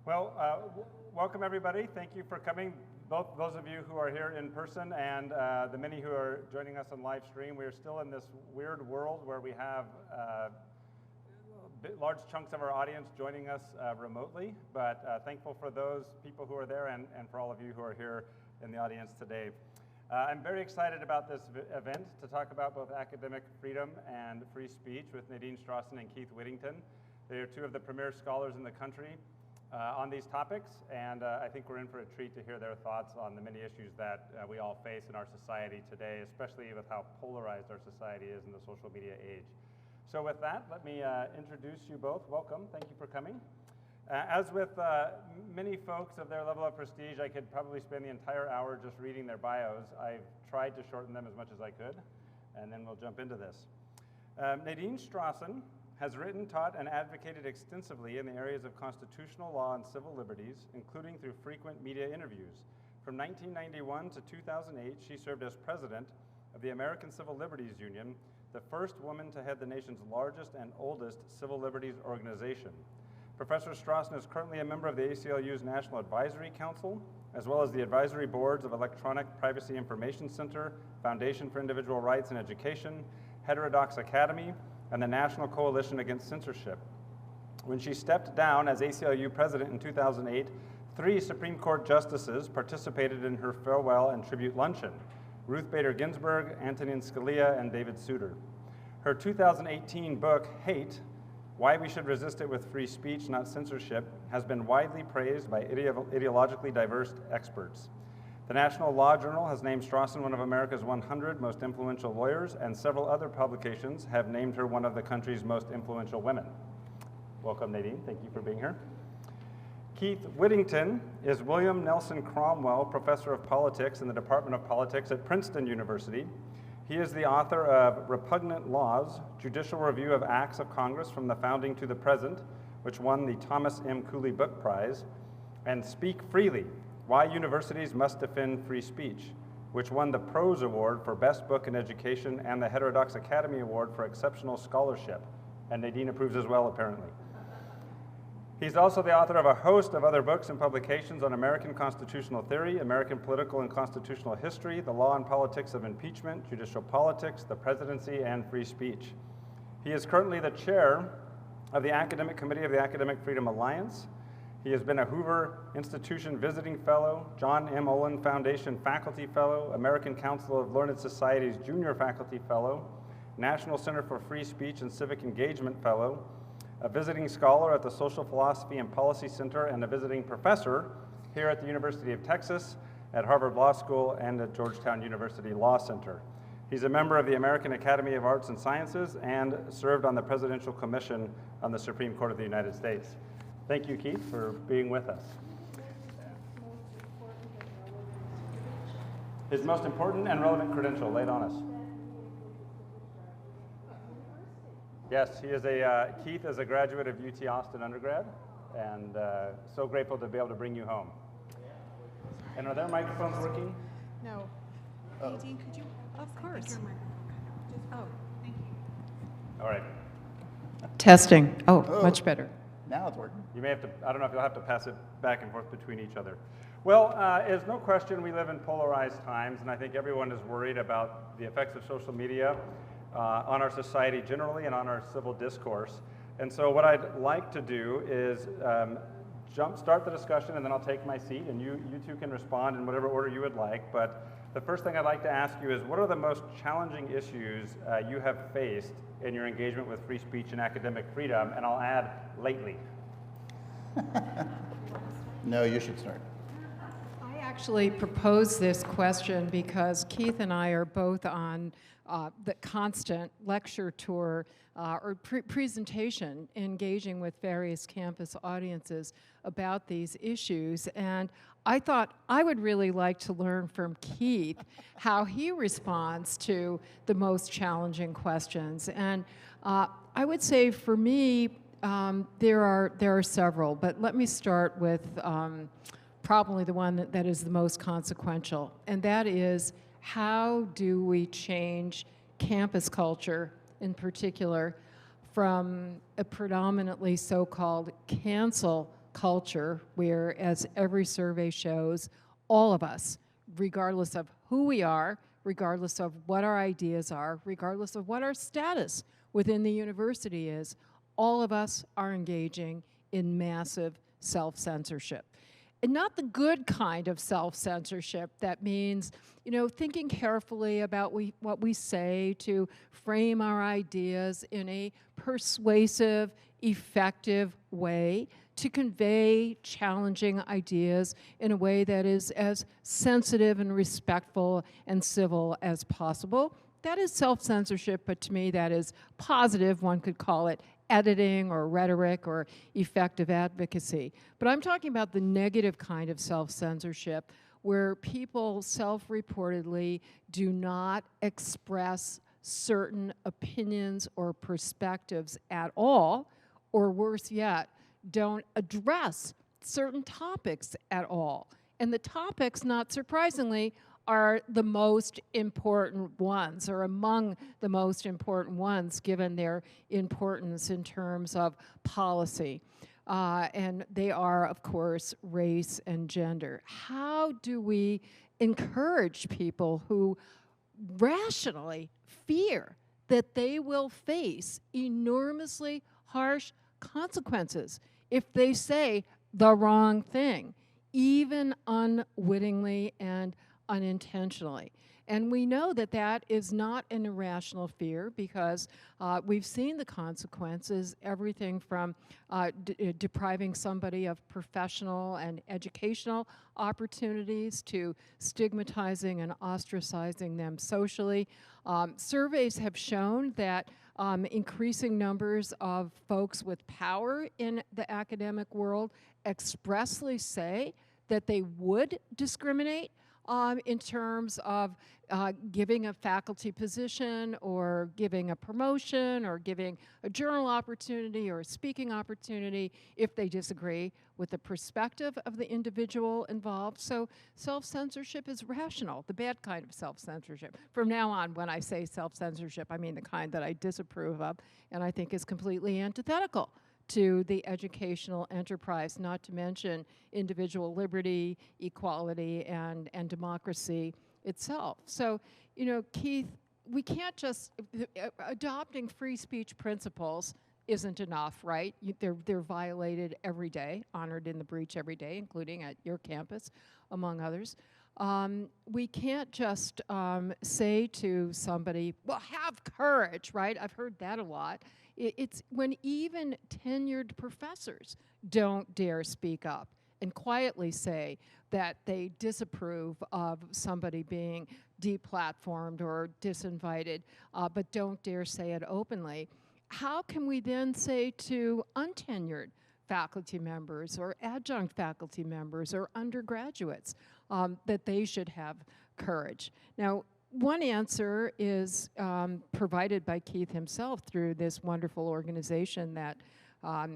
Well, welcome everybody. Thank you for coming, both those of you who are here in person and the many who are joining us on live stream. We are still in this weird world where we have large chunks of our audience joining us remotely, but thankful for those people who are there and for all of you who are here in the audience today. I'm very excited about this event to talk about both academic freedom and free speech with Nadine Strossen and Keith Whittington. They are two of the premier scholars in the country on these topics, and I think we're in for a treat to hear their thoughts on the many issues that we all face in our society today, especially with how polarized our society is in the social media age. So with that, let me introduce you both. Welcome. Thank you for coming. As with many folks of their level of prestige, I could probably spend the entire hour just reading their bios. I've tried to shorten them as much as I could, and then we'll jump into this. Nadine Strossen has written, taught, and advocated extensively in the areas of constitutional law and civil liberties, including through frequent media interviews. From 1991 to 2008, she served as president of the American Civil Liberties Union, the first woman to head the nation's largest and oldest civil liberties organization. Professor Strossen is currently a member of the ACLU's National Advisory Council, as well as the advisory boards of Electronic Privacy Information Center, Foundation for Individual Rights and Education, Heterodox Academy, and the National Coalition Against Censorship. When she stepped down as ACLU president in 2008, 3 Supreme Court justices participated in her farewell and tribute luncheon: Ruth Bader Ginsburg, Antonin Scalia, and David Souter. Her 2018 book, Hate: Why We Should Resist It with Free Speech, Not Censorship, has been widely praised by ideologically diverse experts. The National Law Journal has named Strossen one of America's 100 most influential lawyers, and several other publications have named her one of the country's most influential women. Welcome, Nadine. Thank you for being here. Keith Whittington is William Nelson Cromwell Professor of Politics in the Department of Politics at Princeton University. He is the author of Repugnant Laws, Judicial Review of Acts of Congress from the Founding to the Present, which won the Thomas M. Cooley Book Prize, and Speak Freely: Why Universities Must Defend Free Speech, which won the Prose Award for Best Book in Education and the Heterodox Academy Award for Exceptional Scholarship. And Nadine approves as well, apparently. He's also the author of a host of other books and publications on American constitutional theory, American political and constitutional history, the law and politics of impeachment, judicial politics, the presidency, and free speech. He is currently the chair of the Academic Committee of the Academic Freedom Alliance. He has been a Hoover Institution Visiting Fellow, John M. Olin Foundation Faculty Fellow, American Council of Learned Societies Junior Faculty Fellow, National Center for Free Speech and Civic Engagement Fellow, a visiting scholar at the Social Philosophy and Policy Center, and a visiting professor here at the University of Texas, at Harvard Law School, and at Georgetown University Law Center. He's a member of the American Academy of Arts and Sciences and served on the Presidential Commission on the Supreme Court of the United States. Thank you, Keith, for being with us. His most important and relevant credential, lay it on us. Yes, he is Keith is a graduate of UT Austin undergrad, and so grateful to be able to bring you home. And are their microphones working? No. Nadine, could you? Of course. Oh, thank you. All right. Testing. Oh, much better. Now it's working. You may have to, I don't know if you'll have to pass it back and forth between each other. Well, there's no question we live in polarized times, and I think everyone is worried about the effects of social media on our society generally and on our civil discourse. And so what I'd like to do is start the discussion, and then I'll take my seat, and you two can respond in whatever order you would like. But the first thing I'd like to ask you is, what are the most challenging issues you have faced in your engagement with free speech and academic freedom? And I'll add, lately. No, you should start. I actually proposed this question because Keith and I are both on the constant lecture tour or presentation, engaging with various campus audiences about these issues. And I thought I would really like to learn from Keith how he responds to the most challenging questions. And I would say for me, there are several, but let me start with probably the one that is the most consequential, and that is, how do we change campus culture in particular from a predominantly so-called cancel culture where, as every survey shows, all of us, regardless of who we are, regardless of what our ideas are, regardless of what our status within the university is, all of us are engaging in massive self-censorship. And not the good kind of self-censorship that means, thinking carefully about what we say to frame our ideas in a persuasive, effective way, to convey challenging ideas in a way that is as sensitive and respectful and civil as possible. That is self-censorship, but to me that is positive. One could call it editing or rhetoric or effective advocacy. But I'm talking about the negative kind of self-censorship where people self-reportedly do not express certain opinions or perspectives at all, or worse yet, don't address certain topics at all. And the topics, not surprisingly, are the most important ones, or among the most important ones given their importance in terms of policy. And they are, of course, race and gender. How do we encourage people who rationally fear that they will face enormously harsh consequences if they say the wrong thing, even unwittingly and unintentionally? And we know that that is not an irrational fear because we've seen the consequences, everything from depriving somebody of professional and educational opportunities to stigmatizing and ostracizing them socially. Surveys have shown that increasing numbers of folks with power in the academic world expressly say that they would discriminate in terms of giving a faculty position or giving a promotion or giving a journal opportunity or a speaking opportunity if they disagree with the perspective of the individual involved. So self-censorship is rational, the bad kind of self-censorship. From now on, when I say self-censorship, I mean the kind that I disapprove of and I think is completely antithetical to the educational enterprise, not to mention individual liberty, equality, and democracy itself. So, Keith, we can't just, adopting free speech principles isn't enough, right? They're violated every day, honored in the breach every day, including at your campus, among others. We can't just say to somebody, well, have courage, right? I've heard that a lot. It's when even tenured professors don't dare speak up and quietly say that they disapprove of somebody being deplatformed or disinvited, but don't dare say it openly. How can we then say to untenured faculty members or adjunct faculty members or undergraduates that they should have courage? Now, one answer is provided by Keith himself through this wonderful organization that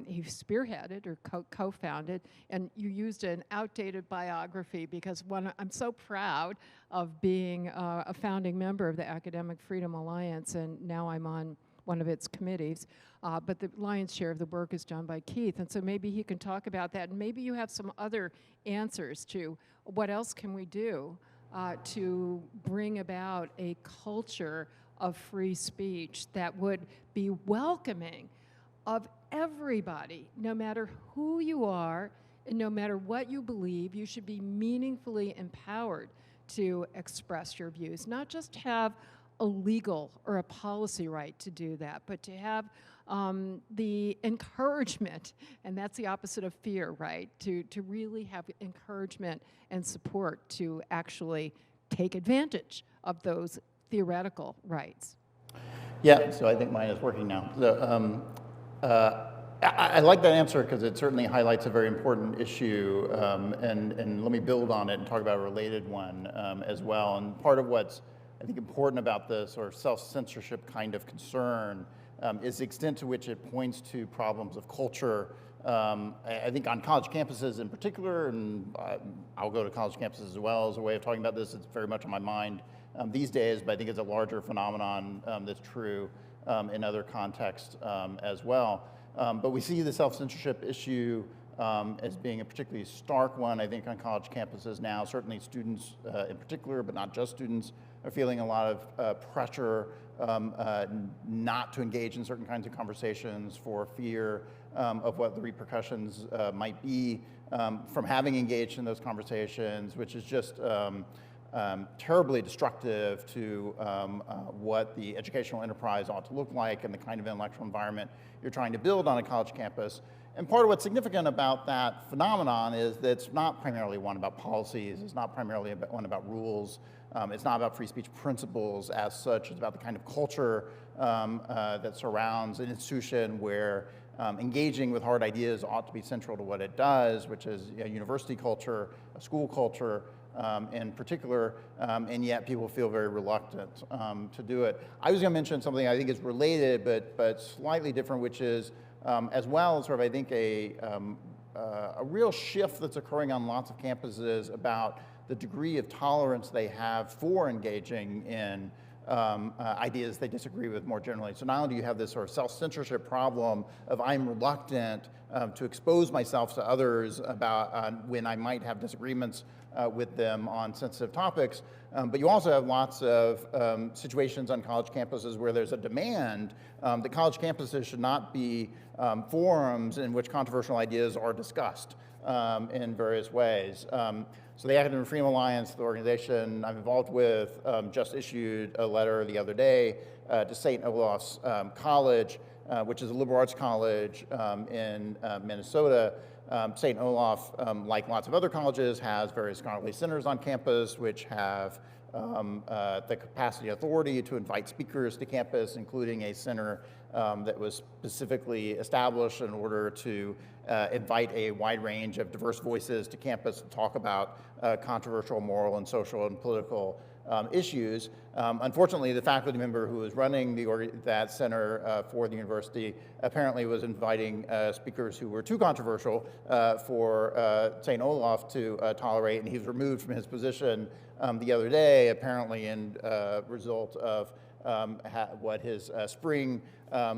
he spearheaded or co-founded, and you used an outdated biography because I'm so proud of being a founding member of the Academic Freedom Alliance, and now I'm on one of its committees, but the lion's share of the work is done by Keith, and so maybe he can talk about that, and maybe you have some other answers to what else can we do to bring about a culture of free speech that would be welcoming of everybody, no matter who you are and no matter what you believe. You should be meaningfully empowered to express your views, not just have a legal or a policy right to do that, but to have the encouragement, and that's the opposite of fear, right? To really have encouragement and support to actually take advantage of those theoretical rights. Yeah, so I think mine is working now. So, I like that answer because it certainly highlights a very important issue, and let me build on it and talk about a related one as well. And part of what's, I think, important about this, or self-censorship kind of concern, is the extent to which it points to problems of culture. I think on college campuses in particular, and I'll go to college campuses as well as a way of talking about this. It's very much on my mind these days, but I think it's a larger phenomenon that's true in other contexts as well. But we see the self-censorship issue as being a particularly stark one, I think, on college campuses now. Certainly students in particular, but not just students, are feeling a lot of pressure not to engage in certain kinds of conversations for fear of what the repercussions might be from having engaged in those conversations, which is just terribly destructive to what the educational enterprise ought to look like and the kind of intellectual environment you're trying to build on a college campus. And part of what's significant about that phenomenon is that it's not primarily one about policies, it's not primarily one about rules, it's not about free speech principles as such, it's about the kind of culture that surrounds an institution where engaging with hard ideas ought to be central to what it does, which is a university culture, a school culture, in particular, and yet people feel very reluctant to do it. I was going to mention something I think is related but slightly different, which is as well sort of I think a real shift that's occurring on lots of campuses about the degree of tolerance they have for engaging in ideas they disagree with more generally. So not only do you have this sort of self-censorship problem of I'm reluctant to expose myself to others about when I might have disagreements with them on sensitive topics, but you also have lots of situations on college campuses where there's a demand that college campuses should not be forums in which controversial ideas are discussed in various ways. So the Academic Freedom Alliance, the organization I'm involved with, just issued a letter the other day to St. Olaf's College, which is a liberal arts college in Minnesota. St. Olaf, like lots of other colleges, has various scholarly centers on campus which have the capacity and authority to invite speakers to campus, including a center that was specifically established in order to invite a wide range of diverse voices to campus to talk about controversial moral and social and political issues. Unfortunately, the faculty member who was running that center for the university apparently was inviting speakers who were too controversial for St. Olaf to tolerate, and he was removed from his position the other day, apparently in result of what his spring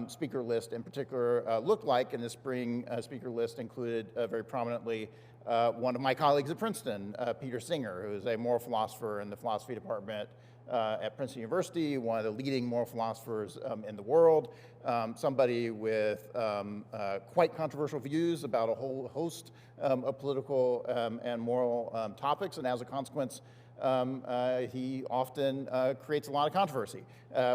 speaker list in particular looked like. And the spring speaker list included very prominently one of my colleagues at Princeton, Peter Singer, who is a moral philosopher in the philosophy department at Princeton University, one of the leading moral philosophers in the world, somebody with quite controversial views about a whole host of political and moral topics, and as a consequence, he often creates a lot of controversy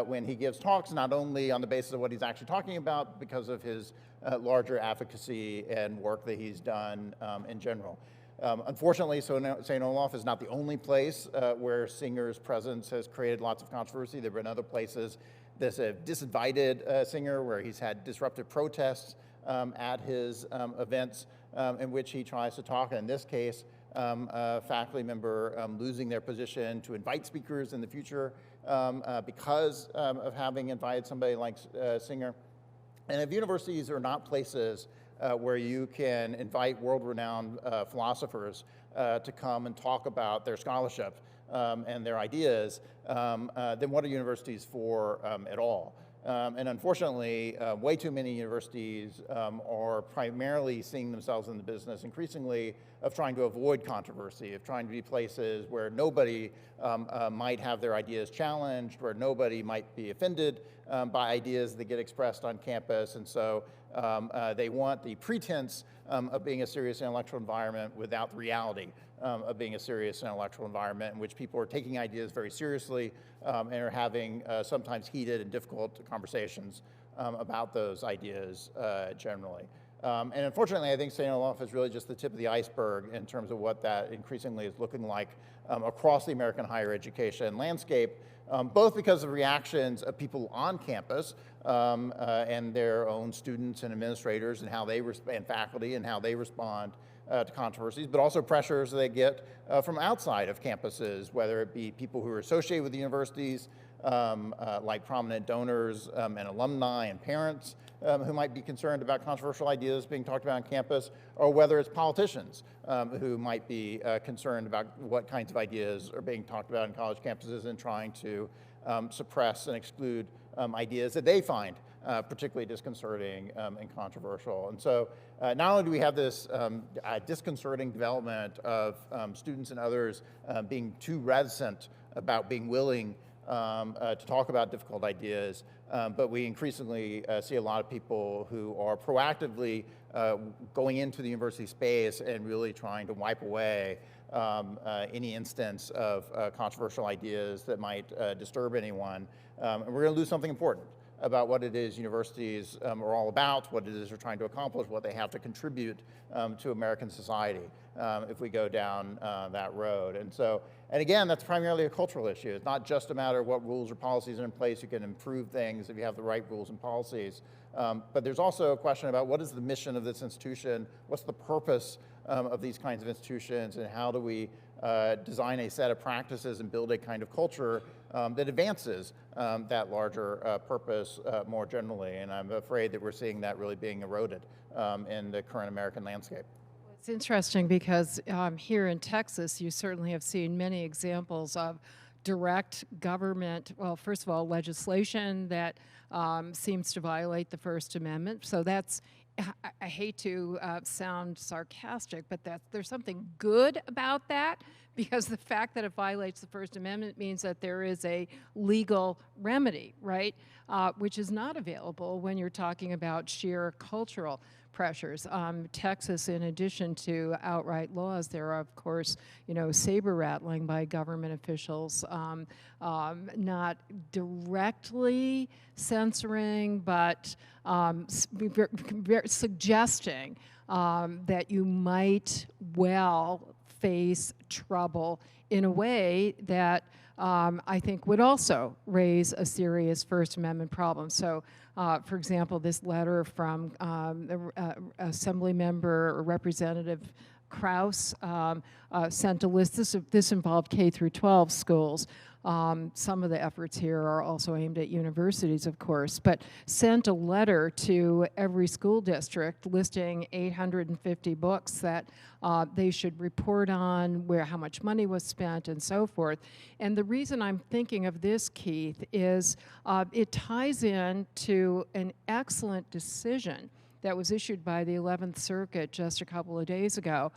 when he gives talks, not only on the basis of what he's actually talking about, but because of his larger advocacy and work that he's done in general. Unfortunately, St. Olaf is not the only place where Singer's presence has created lots of controversy. There have been other places. There's a disinvited Singer where he's had disruptive protests at his events in which he tries to talk. And in this case, a faculty member losing their position to invite speakers in the future because of having invited somebody like Singer. And if universities are not places where you can invite world-renowned philosophers to come and talk about their scholarship and their ideas, then what are universities for at all? And unfortunately, way too many universities are primarily seeing themselves in the business increasingly of trying to avoid controversy, of trying to be places where nobody might have their ideas challenged, where nobody might be offended by ideas that get expressed on campus. And so they want the pretense of being a serious intellectual environment without the reality of being a serious intellectual environment in which people are taking ideas very seriously and are having sometimes heated and difficult conversations about those ideas generally. And unfortunately, I think St. Olaf is really just the tip of the iceberg in terms of what that increasingly is looking like across the American higher education landscape, both because of reactions of people on campus and their own students and administrators and how they and faculty and how they respond to controversies, but also pressures they get from outside of campuses, whether it be people who are associated with the universities, like prominent donors and alumni and parents who might be concerned about controversial ideas being talked about on campus, or whether it's politicians who might be concerned about what kinds of ideas are being talked about in college campuses and trying to suppress and exclude ideas that they find particularly disconcerting and controversial. And so not only do we have this disconcerting development of students and others being too reticent about being willing to talk about difficult ideas, but we increasingly see a lot of people who are proactively going into the university space and really trying to wipe away any instance of controversial ideas that might disturb anyone. And we're going to lose something important about what it is universities are all about, what it is they're trying to accomplish, what they have to contribute to American society if we go down that road. And again, that's primarily a cultural issue. It's not just a matter of what rules or policies are in place. You can improve things if you have the right rules and policies. But there's also a question about what is the mission of this institution, what's the purpose of these kinds of institutions, and how do we design a set of practices and build a kind of culture that advances that larger purpose more generally. And I'm afraid that we're seeing that really being eroded in the current American landscape. It's interesting because here in Texas, you certainly have seen many examples of direct government, well, first of all, legislation that seems to violate the First Amendment. So that's, I hate to sound sarcastic, but there's something good about that, because the fact that it violates the First Amendment means that there is a legal remedy, right? Which is not available when you're talking about sheer cultural pressures. Texas, in addition to outright laws, there are, of course, saber rattling by government officials, not directly censoring, but suggesting that you might well face trouble in a way that I think would also raise a serious First Amendment problem. So, for example, this letter from Assembly Member or Representative Kraus sent a list. This involved K through 12 schools. Some of the efforts here are also aimed at universities, of course, but sent a letter to every school district listing 850 books that they should report on, how much money was spent, and so forth. And the reason I'm thinking of this, Keith, is it ties in to an excellent decision that was issued by the 11th Circuit just a couple of days ago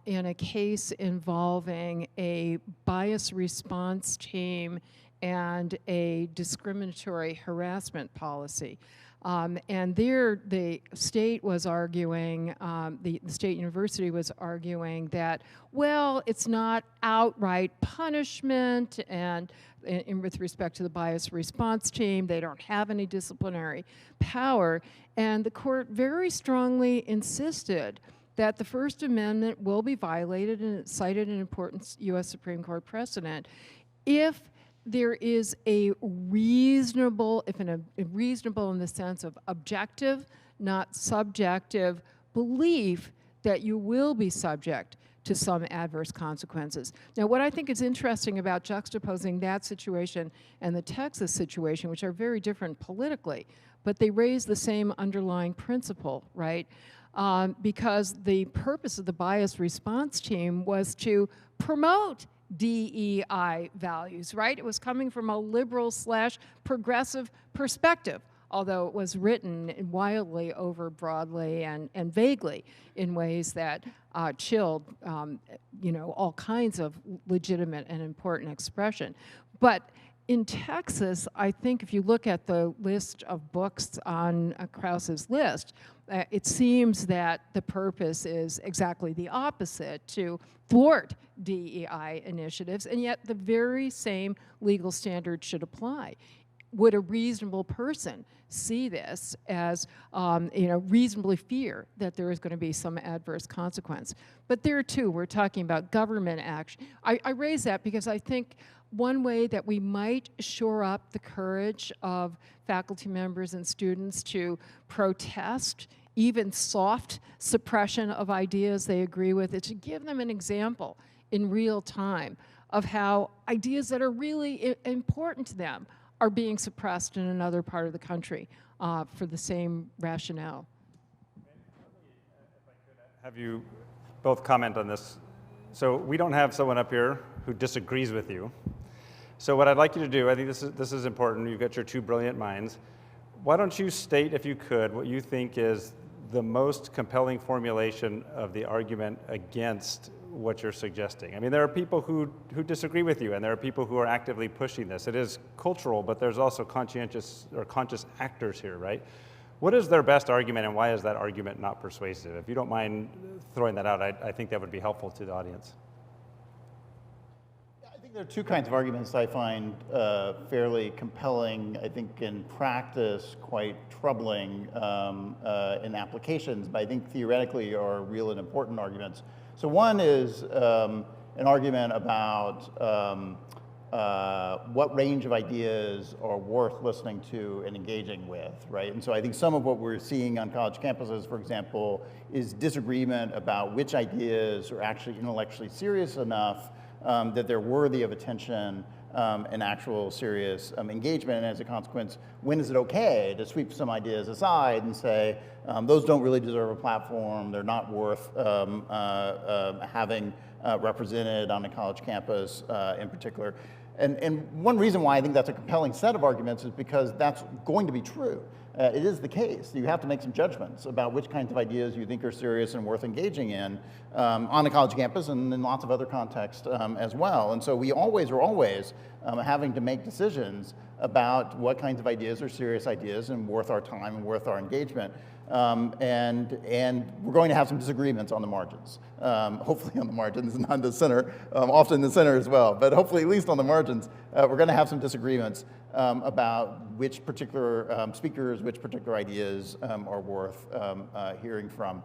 in a case involving a bias response team and a discriminatory harassment policy. And there, the state was arguing, the state university was arguing that, well, it's not outright punishment, and with respect to the bias response team, they don't have any disciplinary power. And the court very strongly insisted that the First Amendment will be violated, and it cited an important U.S. Supreme Court precedent if there is a reasonable, reasonable in the sense of objective, not subjective, belief that you will be subject to some adverse consequences. Now, what I think is interesting about juxtaposing that situation and the Texas situation, which are very different politically, but they raise the same underlying principle, right? Because the purpose of the bias response team was to promote DEI values, right? It was coming from a liberal/progressive perspective, although it was written wildly over broadly and vaguely in ways that chilled, all kinds of legitimate and important expression. But in Texas, I think if you look at the list of books on Krause's list, it seems that the purpose is exactly the opposite, to thwart DEI initiatives, and yet the very same legal standard should apply. Would a reasonable person see this as, reasonably fear that there is going to be some adverse consequence? But there too, we're talking about government action. I raise that because I think one way that we might shore up the courage of faculty members and students to protest even soft suppression of ideas they agree with is to give them an example in real time of how ideas that are really important to them are being suppressed in another part of the country for the same rationale. If I could have you both comment on this. So we don't have someone up here who disagrees with you. So what I'd like you to do, I think this is important, you've got your two brilliant minds. why don't you state, if you could, what you think is the most compelling formulation of the argument against what you're suggesting? I mean, there are people who disagree with you, and there are people who are actively pushing this. It is cultural, but there's also conscientious or conscious actors here, right? What is their best argument, and why is that argument not persuasive? If you don't mind throwing that out, I think that would be helpful to the audience. I think there are two kinds of arguments I find fairly compelling, I think in practice quite troubling in applications, but I think theoretically are real and important arguments. So one is an argument about what range of ideas are worth listening to and engaging with, right? And so I think some of what we're seeing on college campuses, for example, is disagreement about which ideas are actually intellectually serious enough that they're worthy of attention and actual serious engagement. And as a consequence, when is it okay to sweep some ideas aside and say, those don't really deserve a platform, they're not worth having represented on a college campus in particular. And one reason why I think that's a compelling set of arguments is because that's going to be true. It is the case. You have to make some judgments about which kinds of ideas you think are serious and worth engaging in on a college campus and in lots of other contexts as well. And so we always are always having to make decisions about what kinds of ideas are serious ideas and worth our time and worth our engagement. And we're going to have some disagreements on the margins, hopefully on the margins, not the center, often the center as well, but hopefully at least on the margins, we're going to have some disagreements about which particular speakers, which particular ideas are worth hearing from.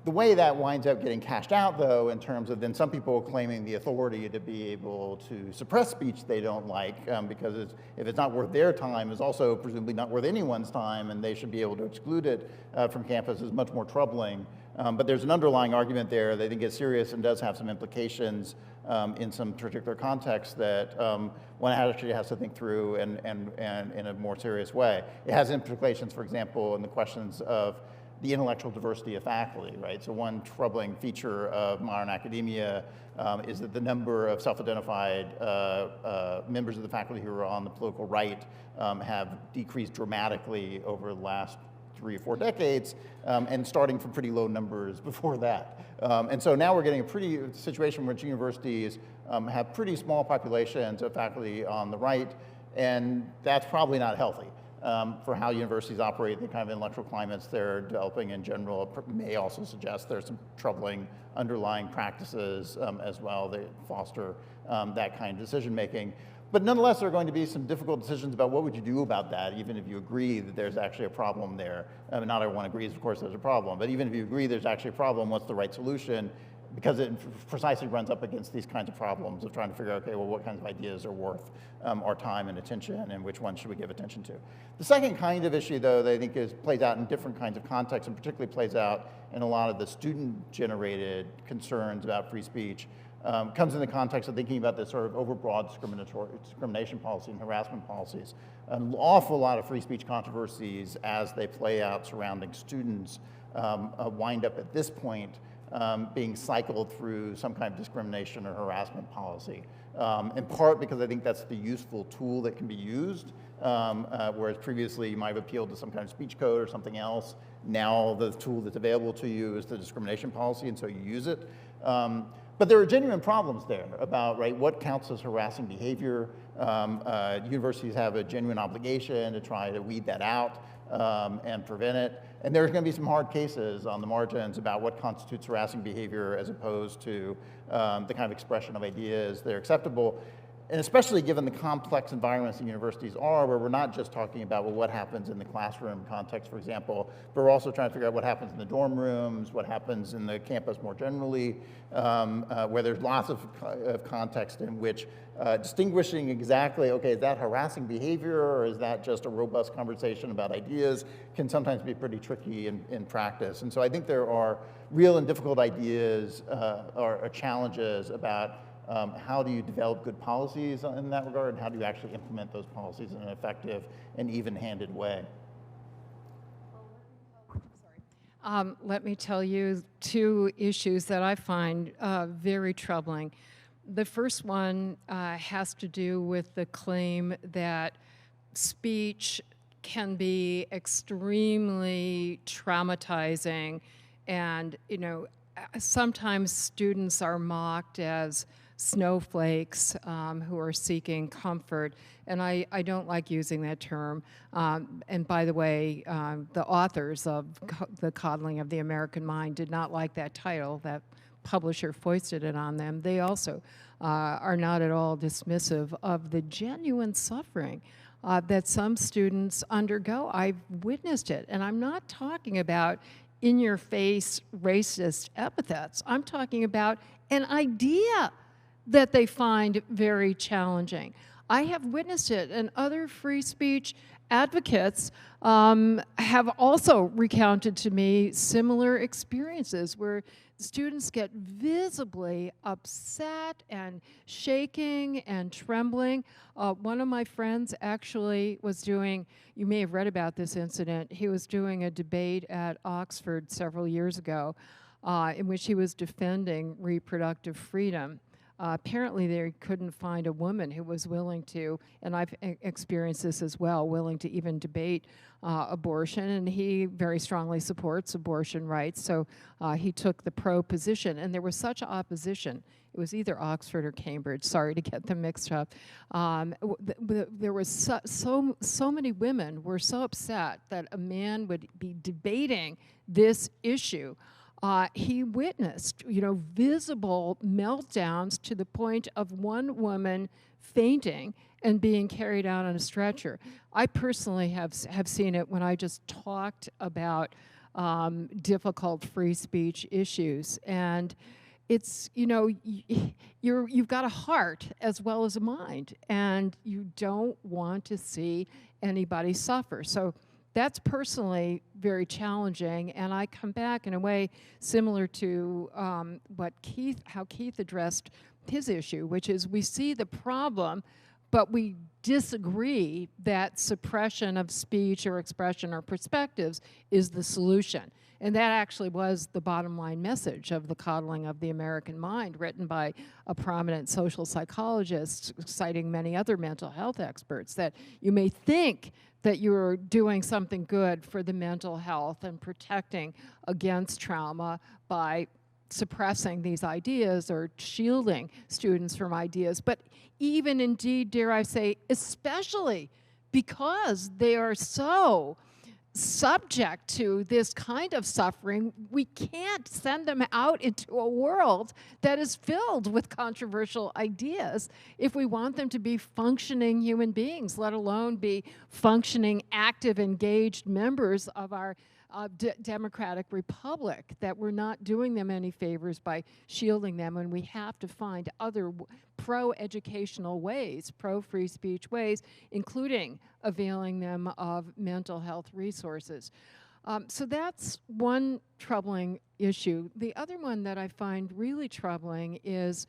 The way that winds up getting cashed out, though, in terms of then some people claiming the authority to be able to suppress speech they don't like, because if it's not worth their time, it's also presumably not worth anyone's time, and they should be able to exclude it from campus, is much more troubling. But there's an underlying argument there that I think is serious and does have some implications in some particular context that one actually has to think through and in a more serious way. It has implications, for example, in the questions of the intellectual diversity of faculty, right? So one troubling feature of modern academia is that the number of self-identified members of the faculty who are on the political right have decreased dramatically over the last 3 or 4 decades, and starting from pretty low numbers before that. And so now we're getting a situation where universities have pretty small populations of faculty on the right, and that's probably not healthy. For how universities operate, the kind of intellectual climates they're developing in general may also suggest there's some troubling underlying practices as well that foster that kind of decision making. But nonetheless, there are going to be some difficult decisions about what would you do about that, even if you agree that there's actually a problem there. I mean, not everyone agrees, of course, there's a problem, but even if you agree there's actually a problem, what's the right solution? Because it precisely runs up against these kinds of problems of trying to figure out, okay, well, what kinds of ideas are worth our time and attention, and which ones should we give attention to? The second kind of issue, though, that I think plays out in different kinds of contexts, and particularly plays out in a lot of the student-generated concerns about free speech, comes in the context of thinking about this sort of overbroad discrimination policy and harassment policies. An awful lot of free speech controversies as they play out surrounding students wind up at this point being cycled through some kind of discrimination or harassment policy. In part because I think that's the useful tool that can be used, whereas previously you might have appealed to some kind of speech code or something else. Now the tool that's available to you is the discrimination policy, and so you use it. But there are genuine problems there about, right, what counts as harassing behavior. Universities have a genuine obligation to try to weed that out and prevent it. And there's going to be some hard cases on the margins about what constitutes harassing behavior as opposed to the kind of expression of ideas that are acceptable. And especially given the complex environments that universities are, where we're not just talking about, well, what happens in the classroom context, for example, but we're also trying to figure out what happens in the dorm rooms, what happens in the campus more generally, where there's lots of context in which distinguishing exactly, okay, is that harassing behavior or is that just a robust conversation about ideas can sometimes be pretty tricky in practice. And so I think there are real and difficult ideas or challenges about how do you develop good policies in that regard, and how do you actually implement those policies in an effective and even-handed way? Let me tell you 2 issues that I find very troubling. The first one has to do with the claim that speech can be extremely traumatizing, and sometimes students are mocked as snowflakes who are seeking comfort, and I don't like using that term. And by the way, the authors of The Coddling of the American Mind did not like that title. That publisher foisted it on them. They also are not at all dismissive of the genuine suffering that some students undergo. I've witnessed it, and I'm not talking about in-your-face racist epithets. I'm talking about an idea that they find very challenging. I have witnessed it, and other free speech advocates have also recounted to me similar experiences where students get visibly upset and shaking and trembling. One of my friends actually was doing, you may have read about this incident, he was doing a debate at Oxford several years ago in which he was defending reproductive freedom. Apparently they couldn't find a woman who was willing to, and I've experienced this as well, willing to even debate abortion, and he very strongly supports abortion rights, so he took the pro position, and there was such opposition. It was either Oxford or Cambridge, sorry to get them mixed up. There was so many women were so upset that a man would be debating this issue. He witnessed, visible meltdowns to the point of one woman fainting and being carried out on a stretcher. I personally have seen it when I just talked about difficult free speech issues. And it's, you've got a heart as well as a mind, and you don't want to see anybody suffer. So that's personally very challenging, and I come back in a way similar to how Keith addressed his issue, which is we see the problem, but we disagree that suppression of speech or expression or perspectives is the solution. And that actually was the bottom line message of The Coddling of the American Mind, written by a prominent social psychologist, citing many other mental health experts, that you may think that you're doing something good for the mental health and protecting against trauma by suppressing these ideas or shielding students from ideas. But even indeed, dare I say, especially because they are so subject to this kind of suffering, we can't send them out into a world that is filled with controversial ideas if we want them to be functioning human beings, let alone be functioning, active, engaged members of our democratic republic, that we're not doing them any favors by shielding them, and we have to find other pro-educational ways, pro-free speech ways, including availing them of mental health resources. So that's one troubling issue. The other one that I find really troubling is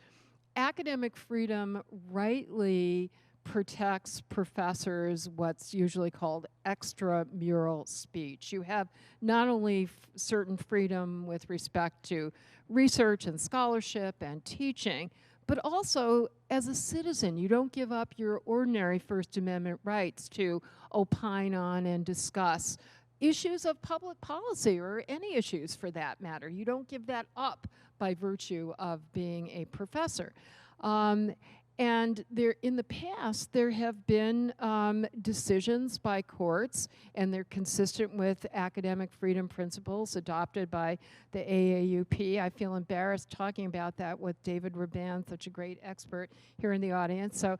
academic freedom rightly protects professors what's usually called extramural speech. You have not only certain freedom with respect to research and scholarship and teaching, but also as a citizen. You don't give up your ordinary First Amendment rights to opine on and discuss issues of public policy, or any issues for that matter. You don't give that up by virtue of being a professor. And there, in the past, there have been decisions by courts, and they're consistent with academic freedom principles adopted by the AAUP. I feel embarrassed talking about that with David Raban, such a great expert here in the audience. So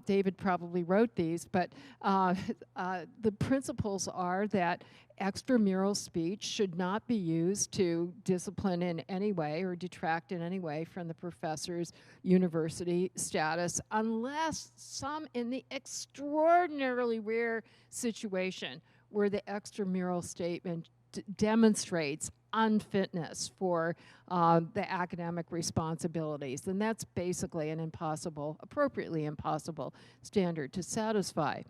David probably wrote these, but the principles are that extramural speech should not be used to discipline in any way or detract in any way from the professor's university status, unless in the extraordinarily rare situation where the extramural statement demonstrates unfitness for the academic responsibilities. And that's basically an impossible, appropriately impossible standard to satisfy.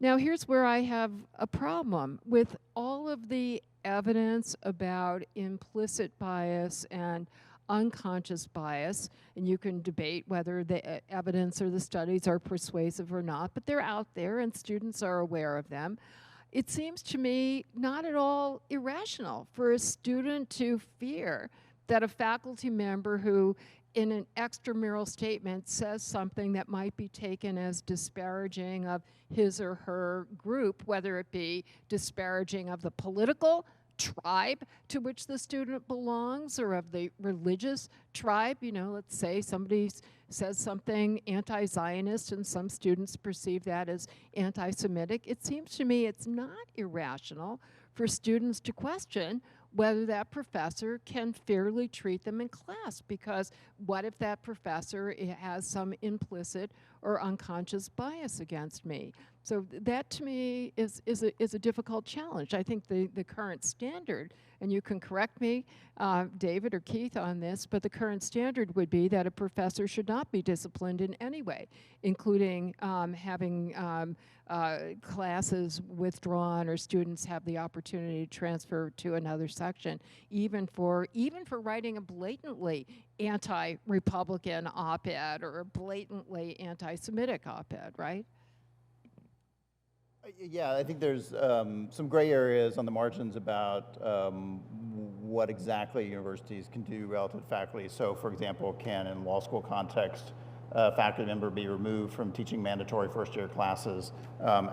Now, here's where I have a problem with all of the evidence about implicit bias and unconscious bias, and you can debate whether the evidence or the studies are persuasive or not, but they're out there and students are aware of them. It seems to me not at all irrational for a student to fear that a faculty member who in an extramural statement says something that might be taken as disparaging of his or her group, whether it be disparaging of the political tribe to which the student belongs or of the religious tribe. You know, let's say somebody says something anti-Zionist and some students perceive that as anti-Semitic. It seems to me it's not irrational for students to question whether that professor can fairly treat them in class, because what if that professor has some implicit or unconscious bias against me? So that to me is a difficult challenge. I think the current standard, and you can correct me, David or Keith, on this, but the current standard would be that a professor should not be disciplined in any way, including having classes withdrawn or students have the opportunity to transfer to another section, even for writing a blatantly anti-Republican op-ed or a blatantly anti-Semitic op-ed, right? Yeah, I think there's some gray areas on the margins about what exactly universities can do relative to faculty. So, for example, can in law school context a faculty member be removed from teaching mandatory first-year classes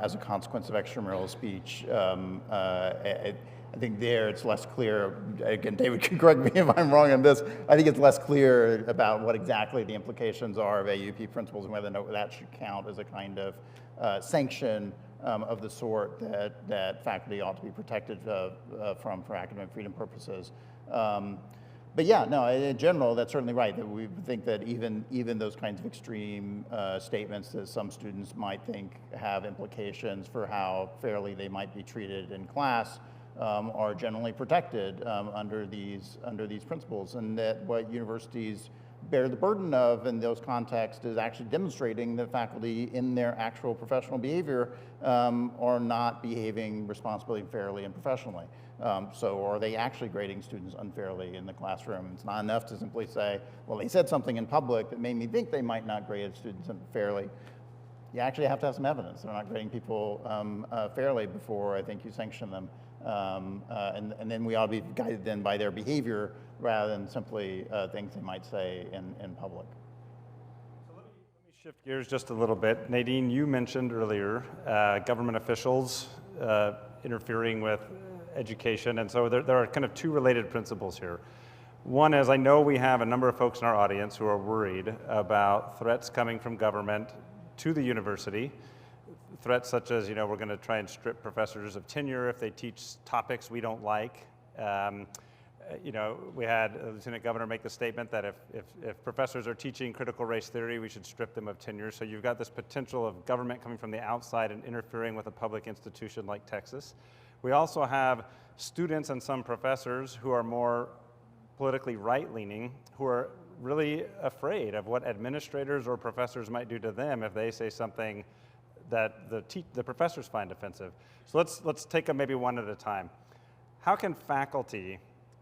as a consequence of extramural speech? I think there it's less clear. Again, David can correct me if I'm wrong on this. I think it's less clear about what exactly the implications are of AUP principles and whether that should count as a kind of sanction of the sort that faculty ought to be protected from for academic freedom purposes. But yeah, no, in general, that's certainly right, that we think that even those kinds of extreme statements that some students might think have implications for how fairly they might be treated in class are generally protected under these principles, and that what universities bear the burden of in those contexts is actually demonstrating that faculty in their actual professional behavior are not behaving responsibly, fairly, and professionally. So are they actually grading students unfairly in the classroom? It's not enough to simply say, well, they said something in public that made me think they might not grade students unfairly. You actually have to have some evidence. They're not grading people fairly before I think you sanction them. And then we ought to be guided then by their behavior rather than simply things they might say in public. So let me shift gears just a little bit. Nadine, you mentioned earlier government officials interfering with education, and so there are kind of two related principles here. One is, I know we have a number of folks in our audience who are worried about threats coming from government to the university. Threats such as, we're going to try and strip professors of tenure if they teach topics we don't like. We had the Lieutenant Governor make the statement that if professors are teaching critical race theory, we should strip them of tenure. So you've got this potential of government coming from the outside and interfering with a public institution like Texas. We also have students and some professors who are more politically right-leaning, who are really afraid of what administrators or professors might do to them if they say something that the professors find offensive. So let's take them maybe one at a time. How can faculty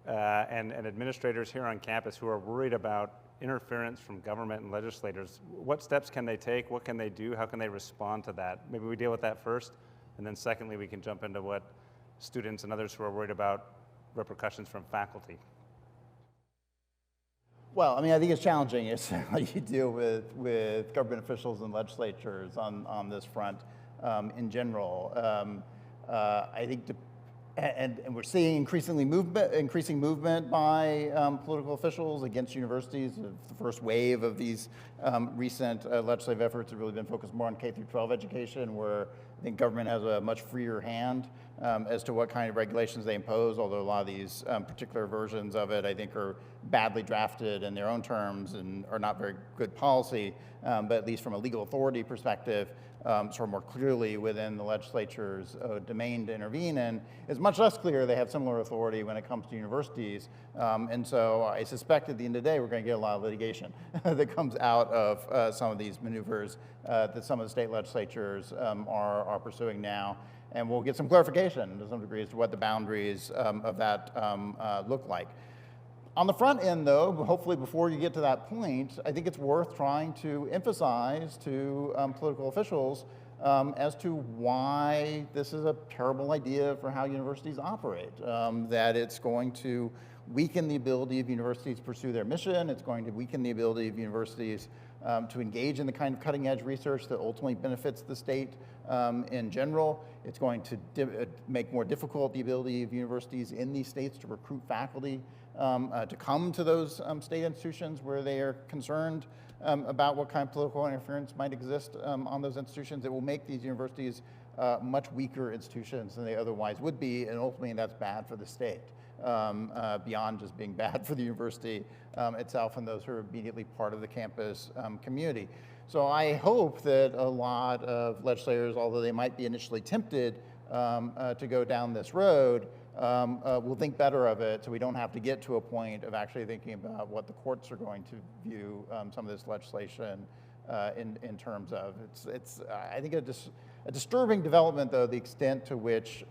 and administrators here on campus who are worried about interference from government and legislators, what steps can they take? What can they do? How can they respond to that? Maybe we deal with that first, and then secondly, we can jump into what students and others who are worried about repercussions from faculty. Well, I mean, I think it's challenging. It's how you deal with government officials and legislatures on this front in general. I think, and we're seeing increasing movement by political officials against universities. The first wave of these recent legislative efforts have really been focused more on K through 12 education, where I think government has a much freer hand as to what kind of regulations they impose, although a lot of these particular versions of it, I think, are badly drafted in their own terms and are not very good policy, but at least from a legal authority perspective, sort of more clearly within the legislature's domain to intervene in. It's much less clear they have similar authority when it comes to universities, and so I suspect at the end of the day we're going to get a lot of litigation that comes out of some of these maneuvers that some of the state legislatures are pursuing now. And we'll get some clarification to some degree as to what the boundaries of that look like. On the front end, though, hopefully before you get to that point, I think it's worth trying to emphasize to political officials as to why this is a terrible idea for how universities operate, that it's going to weaken the ability of universities to pursue their mission, it's going to weaken the ability of universities to engage in the kind of cutting edge research that ultimately benefits the state in general. It's going to make more difficult the ability of universities in these states to recruit faculty to come to those state institutions where they are concerned about what kind of political interference might exist on those institutions. It will make these universities much weaker institutions than they otherwise would be, and ultimately that's bad for the state, beyond just being bad for the university itself and those who are immediately part of the campus community. So I hope that a lot of legislators, although they might be initially tempted to go down this road, will think better of it so we don't have to get to a point of actually thinking about what the courts are going to view some of this legislation in terms of. It's I think, a disturbing development, though, the extent to which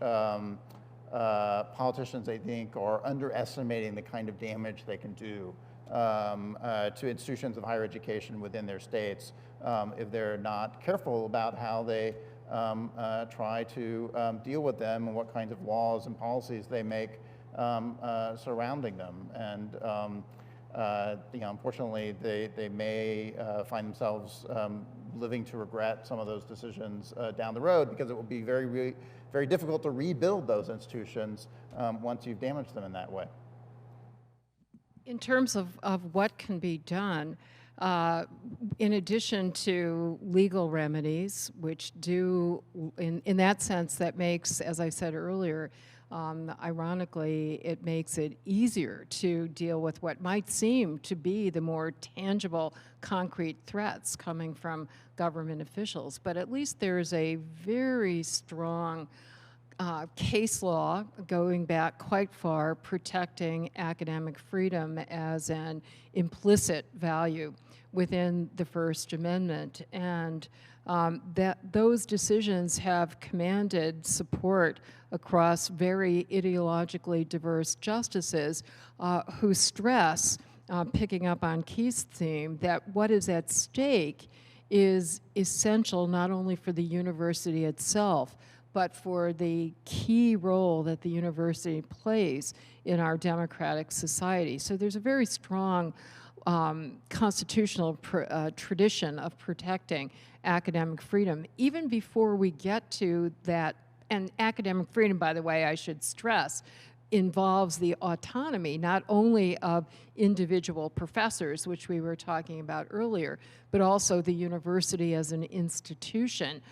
politicians, I think, are underestimating the kind of damage they can do to institutions of higher education within their states if they're not careful about how they try to deal with them and what kinds of laws and policies they make surrounding them. And unfortunately, they may find themselves living to regret some of those decisions down the road, because it will be very, very difficult to rebuild those institutions once you've damaged them in that way. In terms of what can be done, in addition to legal remedies, which do, in that sense, that makes, as I said earlier, ironically, it makes it easier to deal with what might seem to be the more tangible, concrete threats coming from government officials. But at least there's a very strong case law going back quite far, protecting academic freedom as an implicit value within the First Amendment. And that those decisions have commanded support across very ideologically diverse justices who stress, picking up on Keith's theme, that what is at stake is essential not only for the university itself, but for the key role that the university plays in our democratic society. So there's a very strong constitutional tradition of protecting academic freedom. Even before we get to that, and academic freedom, by the way, I should stress, involves the autonomy not only of individual professors, which we were talking about earlier, but also the university as an institution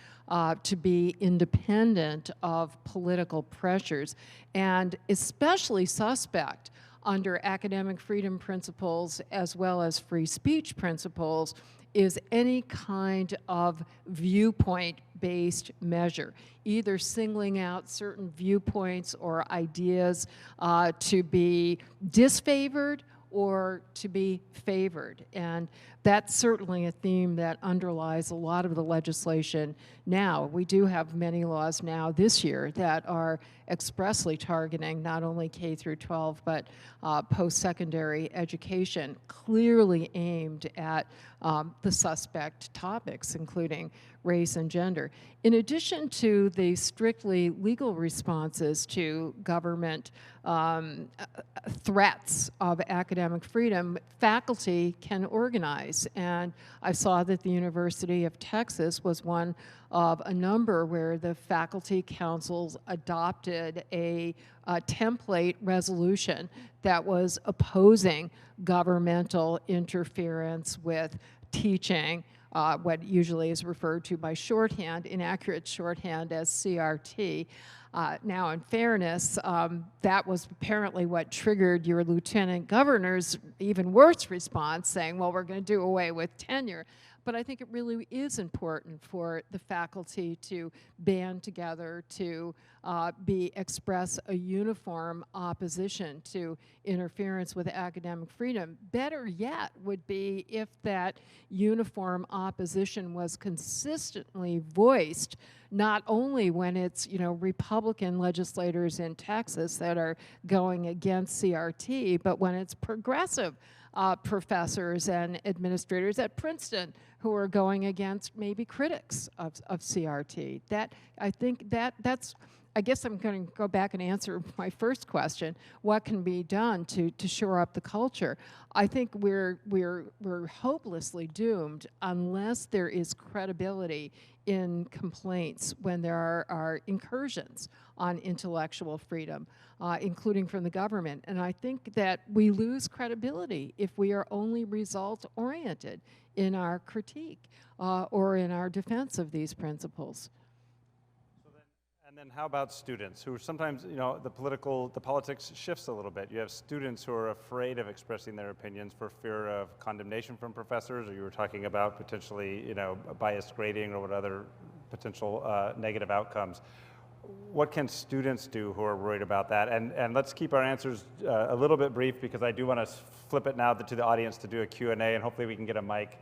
to be independent of political pressures, and especially suspect under academic freedom principles as well as free speech principles is any kind of viewpoint-based measure, either singling out certain viewpoints or ideas to be disfavored or to be favored. And that's certainly a theme that underlies a lot of the legislation now. We do have many laws now this year that are expressly targeting not only K through 12, but post-secondary education, clearly aimed at the suspect topics, including race and gender. In addition to the strictly legal responses to government threats of academic freedom, faculty can organize. And I saw that the University of Texas was one of a number where the faculty councils adopted a template resolution that was opposing governmental interference with teaching, what usually is referred to by shorthand, inaccurate shorthand, as CRT. Now, in fairness, that was apparently what triggered your lieutenant governor's even worse response, saying, well, we're going to do away with tenure. But I think it really is important for the faculty to band together, to express a uniform opposition to interference with academic freedom. Better yet would be if that uniform opposition was consistently voiced, not only when it's, you know, Republican legislators in Texas that are going against CRT, but when it's progressive professors and administrators at Princeton who are going against maybe critics of CRT. I guess I'm going to go back and answer my first question. What can be done to shore up the culture? I think we're hopelessly doomed unless there is credibility in complaints when there are incursions on intellectual freedom, including from the government. And I think that we lose credibility if we are only result-oriented in our critique or in our defense of these principles. And then how about students who sometimes, you know, the politics shifts a little bit. You have students who are afraid of expressing their opinions for fear of condemnation from professors, or you were talking about potentially, you know, biased grading or what other potential negative outcomes. What can students do who are worried about that? And let's keep our answers a little bit brief, because I do want to flip it now to the audience to do a Q&A, and hopefully we can get a mic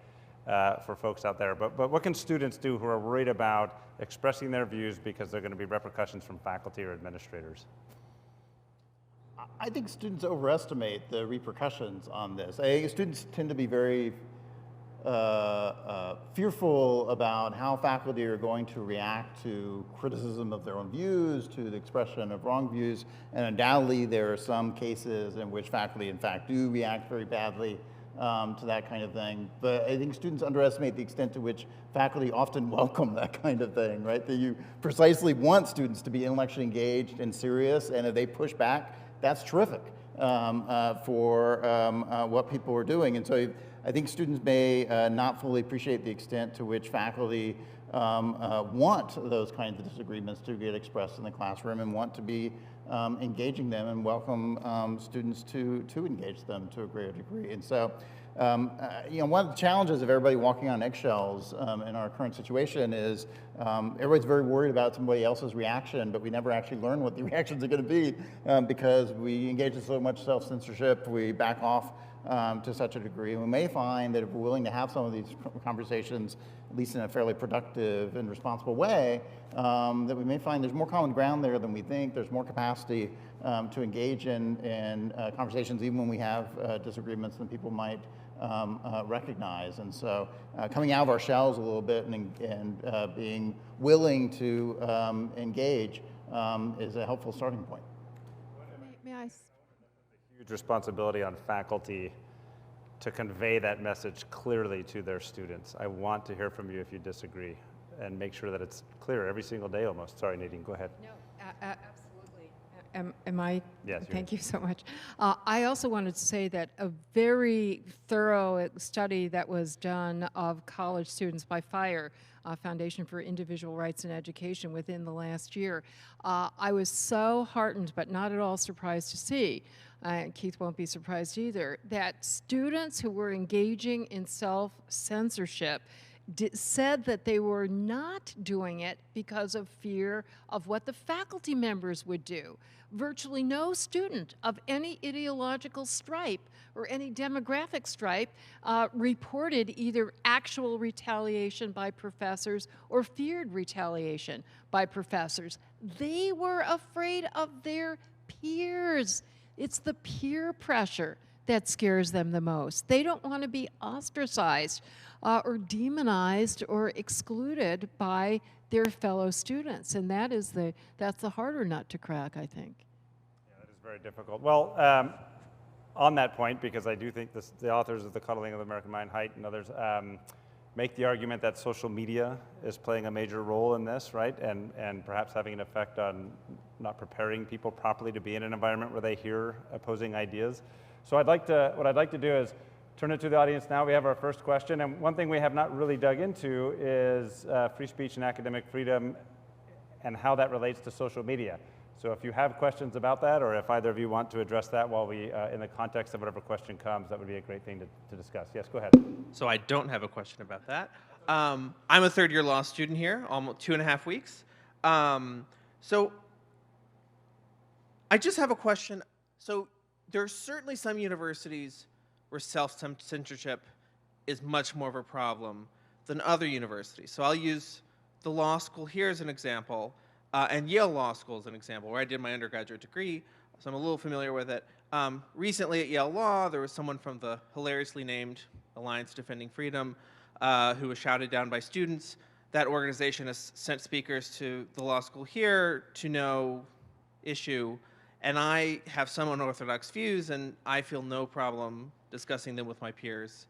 for folks out there. But what can students do who are worried about expressing their views because there are going to be repercussions from faculty or administrators? I think students overestimate the repercussions on this. I think students tend to be very fearful about how faculty are going to react to criticism of their own views, to the expression of wrong views, and undoubtedly there are some cases in which faculty in fact do react very badly to that kind of thing. But I think students underestimate the extent to which faculty often welcome that kind of thing, right? That you precisely want students to be intellectually engaged and serious, and if they push back, that's terrific for what people are doing. And so I think students may not fully appreciate the extent to which faculty want those kinds of disagreements to get expressed in the classroom and want to be engaging them and welcome students to engage them to a greater degree. And so, you know, one of the challenges of everybody walking on eggshells in our current situation is everybody's very worried about somebody else's reaction, but we never actually learn what the reactions are going to be because we engage in so much self-censorship, we back off to such a degree. And we may find that if we're willing to have some of these conversations, at least in a fairly productive and responsible way, that we may find there's more common ground there than we think. There's more capacity to engage in conversations even when we have disagreements than people might recognize. And so coming out of our shells a little bit and being willing to engage is a helpful starting point. May I? Huge responsibility on faculty to convey that message clearly to their students. I want to hear from you if you disagree, and make sure that it's clear every single day almost. Sorry, Nadine, go ahead. No, absolutely. Am I? Yes. Thank you so much. I also wanted to say that a very thorough study that was done of college students by FIRE, Foundation for Individual Rights in Education, within the last year, I was so heartened but not at all surprised to see, and Keith won't be surprised either, that students who were engaging in self-censorship said that they were not doing it because of fear of what the faculty members would do. Virtually no student of any ideological stripe or any demographic stripe reported either actual retaliation by professors or feared retaliation by professors. They were afraid of their peers. It's the peer pressure that scares them the most. They don't want to be ostracized or demonized or excluded by their fellow students, and that's the harder nut to crack, I think. Yeah, that is very difficult. Well, on that point, because I do think the authors of The Coddling of the American Mind, Haidt and others, make the argument that social media is playing a major role in this, right? And perhaps having an effect on not preparing people properly to be in an environment where they hear opposing ideas. So what I'd like to do is turn it to the audience now. We have our first question, and one thing we have not really dug into is free speech and academic freedom and how that relates to social media. So if you have questions about that, or if either of you want to address that while we, in the context of whatever question comes, that would be a great thing to discuss. Yes, go ahead. So I don't have a question about that. I'm a third-year law student here, almost 2.5 weeks. So I just have a question. So there are certainly some universities where self-censorship is much more of a problem than other universities. So I'll use the law school here as an example, and Yale Law School as an example, where I did my undergraduate degree, so I'm a little familiar with it. Recently at Yale Law, there was someone from the hilariously named Alliance Defending Freedom who was shouted down by students. That organization has sent speakers to the law school here to no issue, and I have some unorthodox views, and I feel no problem discussing them with my peers.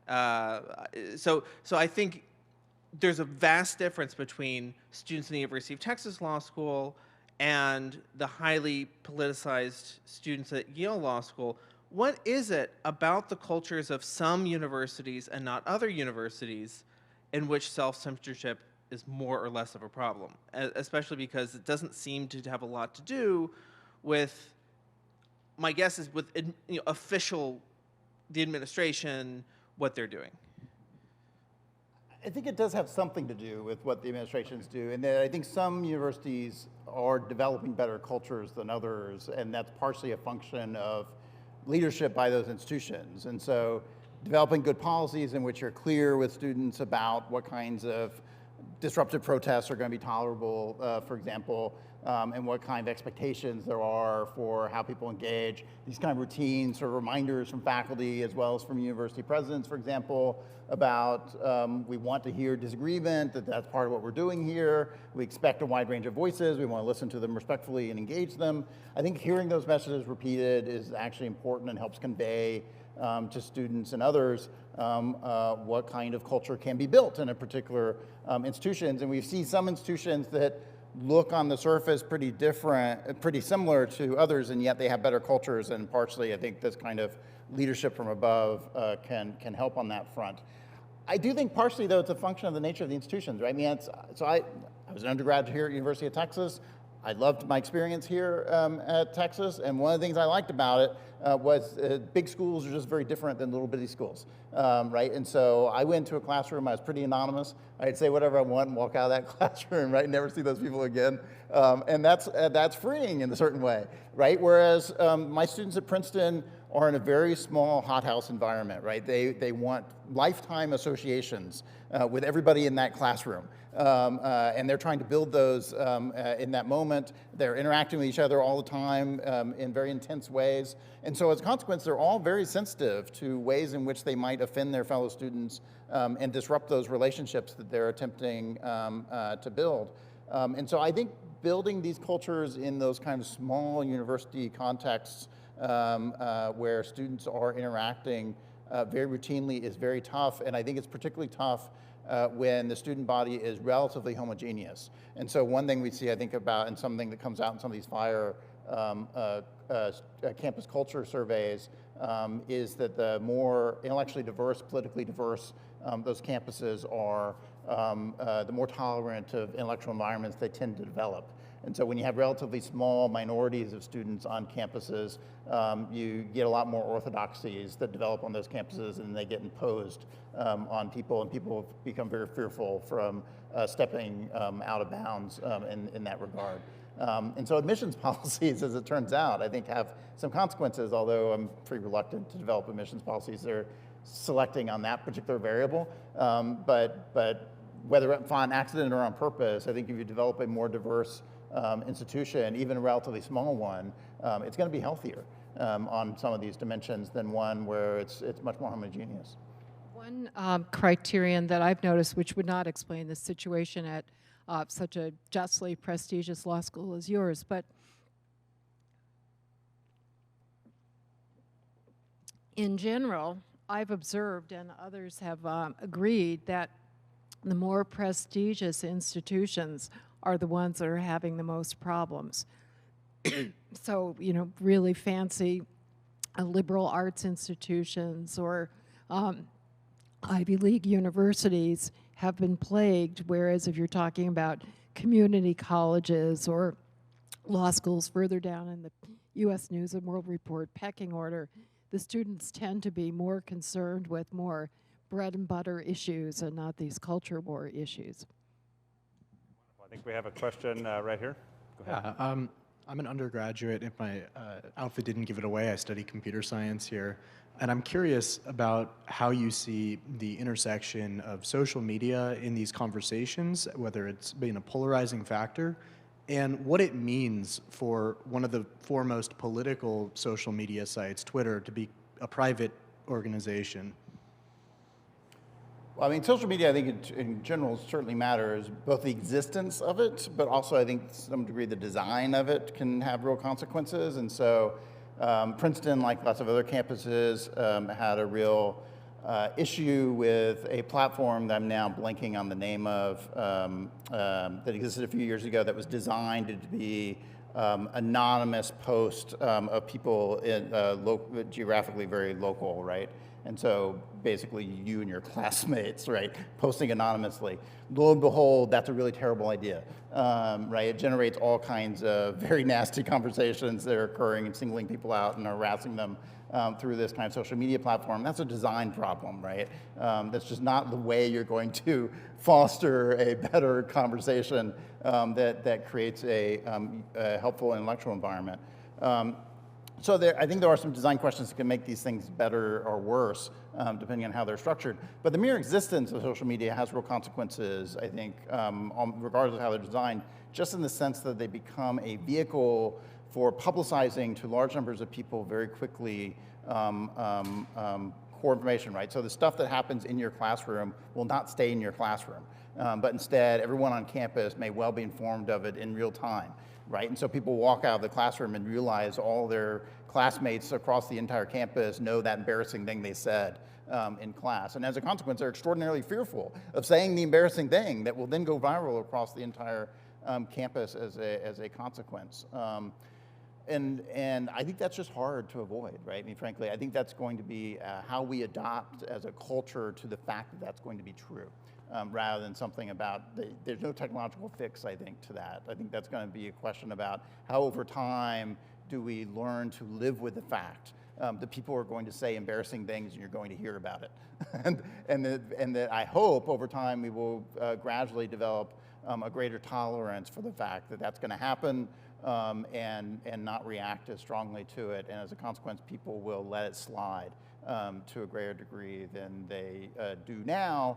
So I think there's a vast difference between students in the University of Texas Law School and the highly politicized students at Yale Law School. What is it about the cultures of some universities and not other universities in which self-censorship is more or less of a problem? Especially because it doesn't seem to have a lot to do with, my guess is with the administration, what they're doing. I think it does have something to do with what the administrations do, and that I think some universities are developing better cultures than others, and that's partially a function of leadership by those institutions. And so developing good policies in which you're clear with students about what kinds of disruptive protests are going to be tolerable, for example, and what kind of expectations there are for how people engage. These kind of routines or reminders from faculty as well as from university presidents, for example, about we want to hear disagreement, that's part of what we're doing here. We expect a wide range of voices. We want to listen to them respectfully and engage them. I think hearing those messages repeated is actually important and helps convey to students and others what kind of culture can be built in a particular institutions. And we see some institutions that look on the surface pretty different, pretty similar to others, and yet they have better cultures, and partially I think this kind of leadership from above can help on that front. I do think partially, though, it's a function of the nature of the institutions, right? I mean, I was an undergrad here at University of Texas. I loved my experience here at Texas, and one of the things I liked about it was big schools are just very different than little bitty schools, right? And so I went to a classroom, I was pretty anonymous. I'd say whatever I want and walk out of that classroom, right? Never see those people again. And that's freeing in a certain way, right? Whereas my students at Princeton are in a very small hothouse environment, right? They want lifetime associations with everybody in that classroom. And they're trying to build those in that moment. They're interacting with each other all the time in very intense ways. And so as a consequence, they're all very sensitive to ways in which they might offend their fellow students and disrupt those relationships that they're attempting to build. And so I think building these cultures in those kind of small university contexts where students are interacting very routinely is very tough. And I think it's particularly tough when the student body is relatively homogeneous. And so one thing we see, I think, about, and something that comes out in some of these campus culture surveys, is that the more intellectually diverse, politically diverse those campuses are, the more tolerant of intellectual environments they tend to develop. And so when you have relatively small minorities of students on campuses, you get a lot more orthodoxies that develop on those campuses, and they get imposed on people, and people become very fearful from stepping out of bounds in that regard. And so admissions policies, as it turns out, I think have some consequences, although I'm pretty reluctant to develop admissions policies. They're selecting on that particular variable. But whether on accident or on purpose, I think if you develop a more diverse institution, even a relatively small one, it's going to be healthier on some of these dimensions than one where it's much more homogeneous. One criterion that I've noticed, which would not explain the situation at such a justly prestigious law school as yours, but in general, I've observed, and others have agreed, that the more prestigious institutions are the ones that are having the most problems. So, you know, really fancy liberal arts institutions or Ivy League universities have been plagued, whereas if you're talking about community colleges or law schools further down in the U.S. News and World Report pecking order, the students tend to be more concerned with more bread and butter issues and not these culture war issues. I think we have a question right here. Go ahead. I'm an undergraduate. If my outfit didn't give it away, I study computer science here. And I'm curious about how you see the intersection of social media in these conversations, whether it's been a polarizing factor, and what it means for one of the foremost political social media sites, Twitter, to be a private organization. Well, I mean, social media, I think in general certainly matters, both the existence of it, but also I think to some degree the design of it can have real consequences. And so Princeton, like lots of other campuses, had a real issue with a platform that I'm now blanking on the name of, that existed a few years ago that was designed to be anonymous post of people in geographically very local, right? And so basically you and your classmates, right, posting anonymously. Lo and behold, that's a really terrible idea, right? It generates all kinds of very nasty conversations that are occurring and singling people out and harassing them through this kind of social media platform. That's a design problem, right? That's just not the way you're going to foster a better conversation that creates a helpful intellectual environment. So I think there are some design questions that can make these things better or worse, depending on how they're structured. But the mere existence of social media has real consequences, I think, regardless of how they're designed, just in the sense that they become a vehicle for publicizing to large numbers of people very quickly core information, right? So the stuff that happens in your classroom will not stay in your classroom, but instead everyone on campus may well be informed of it in real time. Right, and so people walk out of the classroom and realize all their classmates across the entire campus know that embarrassing thing they said in class. And as a consequence, they're extraordinarily fearful of saying the embarrassing thing that will then go viral across the entire campus as a consequence. And I think that's just hard to avoid, right? I mean, frankly, I think that's going to be how we adopt as a culture to the fact that that's going to be true. Rather than something about, there's no technological fix, I think, to that. I think that's going to be a question about how over time do we learn to live with the fact that people are going to say embarrassing things and you're going to hear about it. and that I hope over time we will gradually develop a greater tolerance for the fact that that's going to happen and not react as strongly to it. And as a consequence, people will let it slide. To a greater degree than they do now,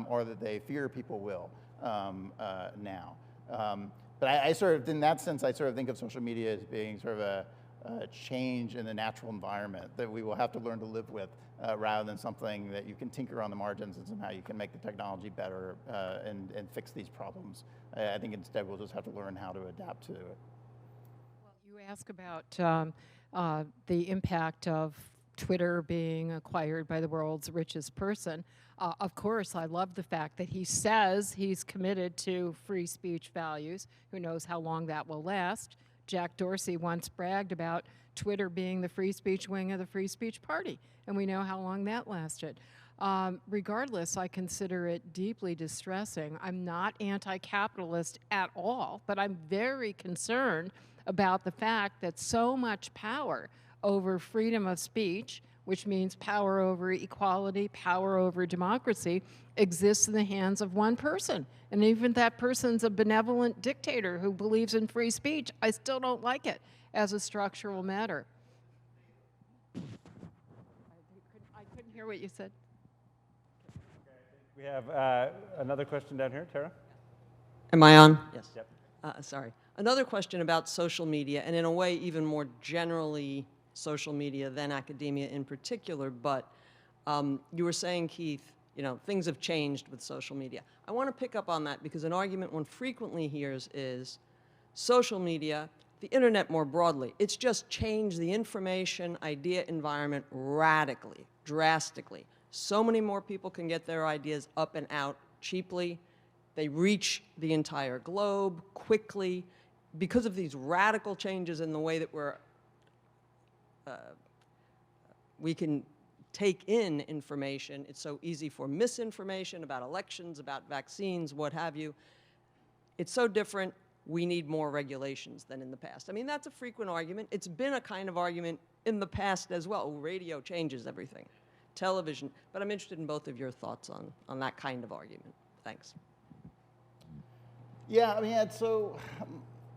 or that they fear people will now. But I sort of, in that sense, I sort of think of social media as being sort of a change in the natural environment that we will have to learn to live with, rather than something that you can tinker on the margins and somehow you can make the technology better and fix these problems. I think instead we'll just have to learn how to adapt to it. Well, you ask about the impact of Twitter being acquired by the world's richest person. Of course, I love the fact that he says he's committed to free speech values. Who knows how long that will last? Jack Dorsey once bragged about Twitter being the free speech wing of the Free Speech Party, and we know how long that lasted. Regardless, I consider it deeply distressing. I'm not anti-capitalist at all, but I'm very concerned about the fact that so much power over freedom of speech, which means power over equality, power over democracy, exists in the hands of one person. And even if that person's a benevolent dictator who believes in free speech, I still don't like it as a structural matter. I couldn't hear what you said. We have another question down here, Tara. Am I on? Yes. Yep. Sorry. Another question about social media, and in a way even more generally social media than academia in particular, but you were saying, Keith, you know, things have changed with social media. I want to pick up on that because an argument one frequently hears is social media, the internet more broadly, it's just changed the information idea environment radically, drastically. So many more people can get their ideas up and out cheaply. They reach the entire globe quickly because of these radical changes in the way that we can take in information. It's so easy for misinformation about elections, about vaccines, what have you. It's so different, we need more regulations than in the past. I mean, that's a frequent argument. It's been a kind of argument in the past as well. Radio changes everything, television. But I'm interested in both of your thoughts on that kind of argument. Thanks. Yeah, I mean, so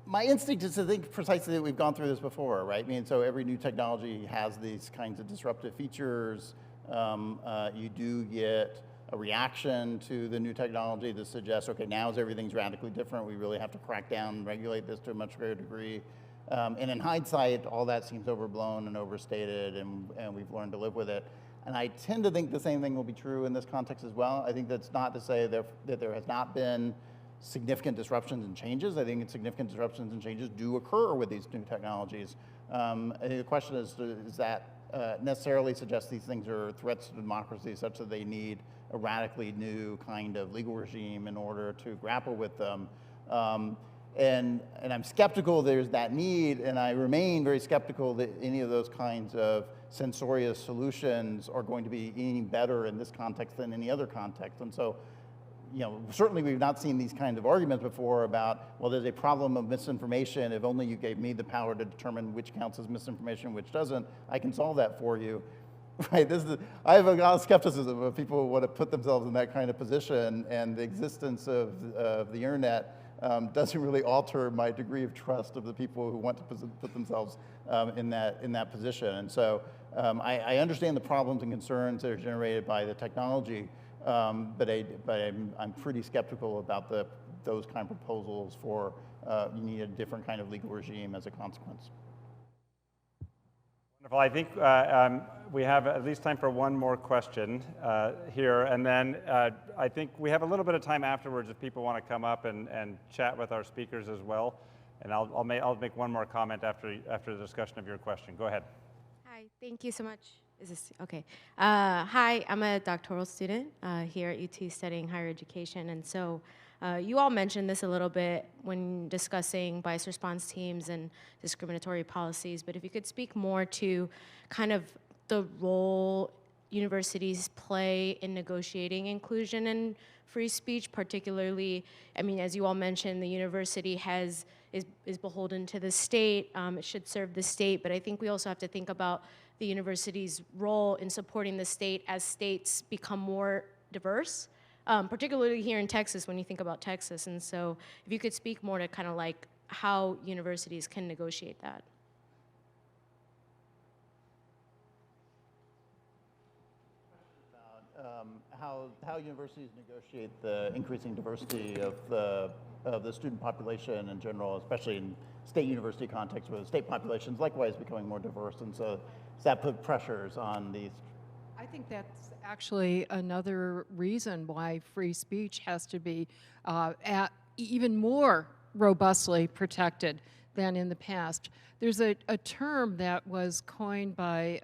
my instinct is to think precisely that we've gone through this before, right? I mean, so every new technology has these kinds of disruptive features. You do get a reaction to the new technology that suggests, okay, now everything's radically different. We really have to crack down and regulate this to a much greater degree. And in hindsight, all that seems overblown and overstated, and we've learned to live with it. And I tend to think the same thing will be true in this context as well. I think that's not to say that there has not been significant disruptions and changes. I think significant disruptions and changes do occur with these new technologies. The question is, does that necessarily suggest these things are threats to democracy such that they need a radically new kind of legal regime in order to grapple with them? And I'm skeptical there's that need, and I remain very skeptical that any of those kinds of censorious solutions are going to be any better in this context than any other context. And so, you know, certainly we've not seen these kinds of arguments before about, well, there's a problem of misinformation. If only you gave me the power to determine which counts as misinformation, which doesn't, I can solve that for you. Right, I have a lot of skepticism of people who want to put themselves in that kind of position, and the existence of the internet doesn't really alter my degree of trust of the people who want to put themselves in that position. And so I understand the problems and concerns that are generated by the technology, but I'm pretty skeptical about those kind of proposals for you need a different kind of legal regime as a consequence. Wonderful. I think we have at least time for one more question here, and then I think we have a little bit of time afterwards if people want to come up and chat with our speakers as well. And I'll make one more comment after the discussion of your question. Go ahead. Hi, thank you so much. Is this okay? Hi, I'm a doctoral student here at UT studying higher education, and so you all mentioned this a little bit when discussing bias response teams and discriminatory policies, but if you could speak more to kind of the role universities play in negotiating inclusion and free speech, particularly, I mean, as you all mentioned, the university is beholden to the state. It should serve the state, but I think we also have to think about the university's role in supporting the state as states become more diverse. Particularly here in Texas, when you think about Texas. And so if you could speak more to kind of like how universities can negotiate that. About how universities negotiate the increasing diversity of the student population in general, especially in state university context where the state population is likewise becoming more diverse. And so does that put pressures on these? I think that's actually another reason why free speech has to be even more robustly protected than in the past. There's a term that was coined by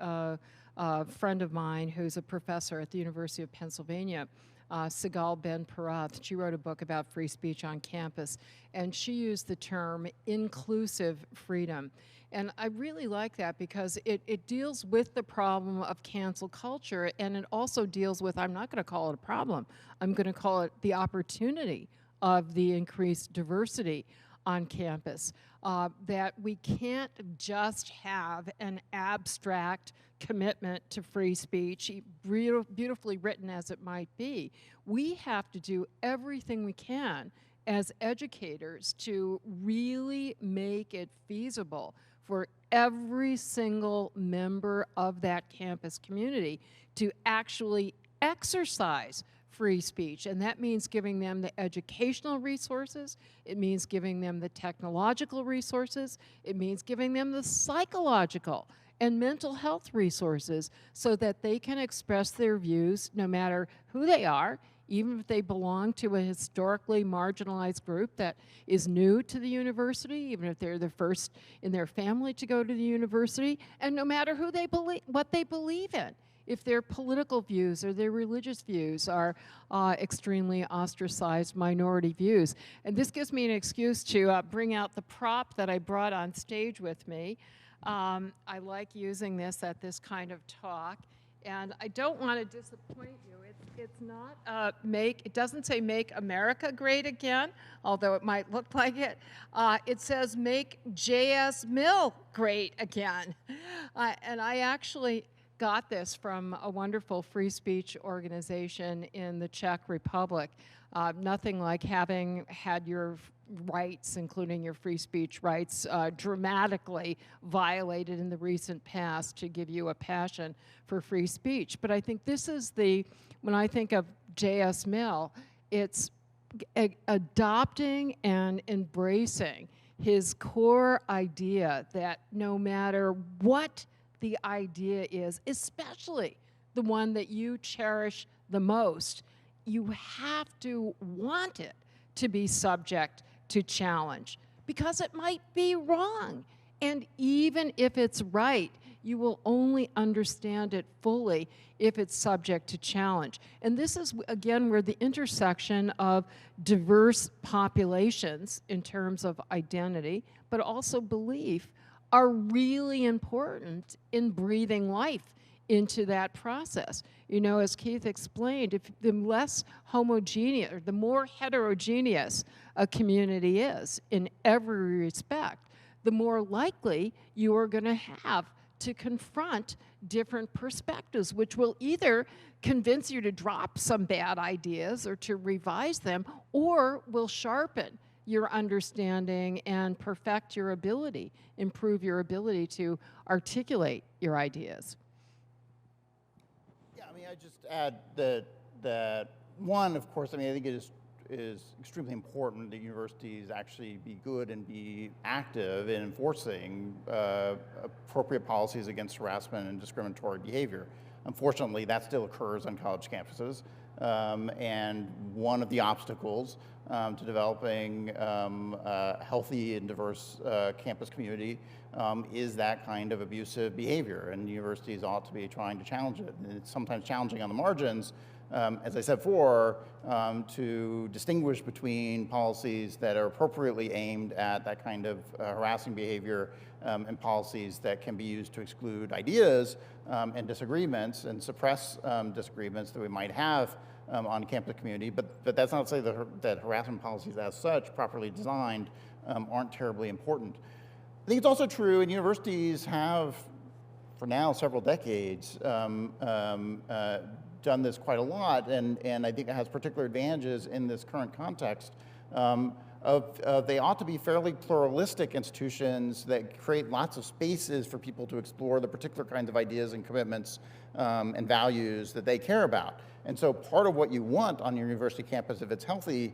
a friend of mine who's a professor at the University of Pennsylvania, Sigal Ben-Parath. She wrote a book about free speech on campus, and she used the term inclusive freedom. And I really like that because it deals with the problem of cancel culture, and it also deals with, I'm not going to call it a problem, I'm going to call it the opportunity of the increased diversity on campus. That we can't just have an abstract commitment to free speech, beautifully written as it might be. We have to do everything we can as educators to really make it feasible for every single member of that campus community to actually exercise free speech. And that means giving them the educational resources, it means giving them the technological resources, it means giving them the psychological and mental health resources so that they can express their views no matter who they are, even if they belong to a historically marginalized group that is new to the university, even if they're the first in their family to go to the university, and no matter who they believe, what they believe in. If their political views or their religious views are extremely ostracized minority views. And this gives me an excuse to bring out the prop that I brought on stage with me. I like using this at this kind of talk. And I don't want to disappoint you. It's not it doesn't say make America great again, although it might look like it. It says make J.S. Mill great again. And I actually got this from a wonderful free speech organization in the Czech Republic. Nothing like having had your rights, including your free speech rights, dramatically violated in the recent past to give you a passion for free speech. But I think this is when I think of J.S. Mill, it's adopting and embracing his core idea that no matter what the idea is, especially the one that you cherish the most, you have to want it to be subject to challenge because it might be wrong. And even if it's right, you will only understand it fully if it's subject to challenge. And this is, again, where the intersection of diverse populations in terms of identity, but also belief, are really important in breathing life into that process. You know, as Keith explained, if the less homogeneous, or the more heterogeneous a community is in every respect, the more likely you are going to have to confront different perspectives, which will either convince you to drop some bad ideas or to revise them, or will sharpen your understanding and perfect your ability, improve your ability to articulate your ideas. Yeah, I mean, I just add that one, of course, I mean, I think it is extremely important that universities actually be good and be active in enforcing appropriate policies against harassment and discriminatory behavior. Unfortunately, that still occurs on college campuses, and one of the obstacles to developing a healthy and diverse campus community is that kind of abusive behavior, and universities ought to be trying to challenge it. And it's sometimes challenging on the margins, as I said before, to distinguish between policies that are appropriately aimed at that kind of harassing behavior and policies that can be used to exclude ideas and disagreements and suppress disagreements that we might have on campus community. But that's not to say that harassment policies as such, properly designed, aren't terribly important. I think it's also true, and universities have, for now, several decades, done this quite a lot, and I think it has particular advantages in this current context. They ought to be fairly pluralistic institutions that create lots of spaces for people to explore the particular kinds of ideas and commitments and values that they care about. And so part of what you want on your university campus, if it's healthy,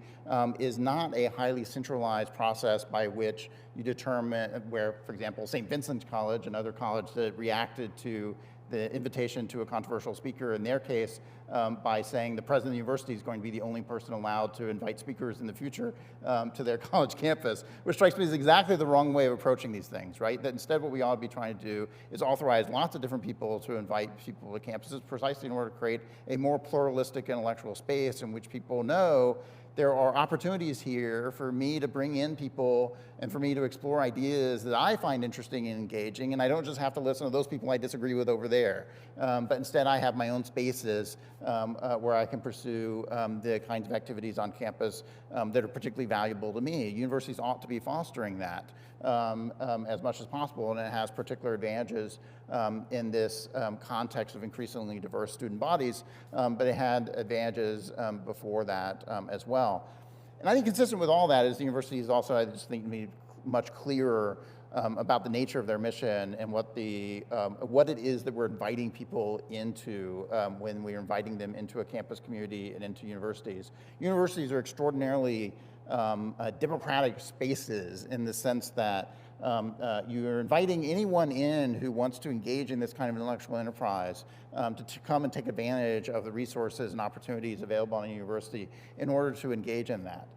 is not a highly centralized process by which you determine where, for example, St. Vincent's College, another college that reacted to the invitation to a controversial speaker in their case by saying the president of the university is going to be the only person allowed to invite speakers in the future to their college campus, which strikes me as exactly the wrong way of approaching these things, right? That instead what we ought to be trying to do is authorize lots of different people to invite people to campuses precisely in order to create a more pluralistic intellectual space in which people know there are opportunities here for me to bring in people and for me to explore ideas that I find interesting and engaging, and I don't just have to listen to those people I disagree with over there. But instead I have my own spaces where I can pursue the kinds of activities on campus that are particularly valuable to me. Universities ought to be fostering that as much as possible, and it has particular advantages in this context of increasingly diverse student bodies, but it had advantages before that as well. And I think consistent with all that is the universities also, I just think, need much clearer about the nature of their mission and what it is that we're inviting people into when we're inviting them into a campus community and into universities. Universities are extraordinarily democratic spaces in the sense that you're inviting anyone in who wants to engage in this kind of intellectual enterprise to come and take advantage of the resources and opportunities available in a university in order to engage in that.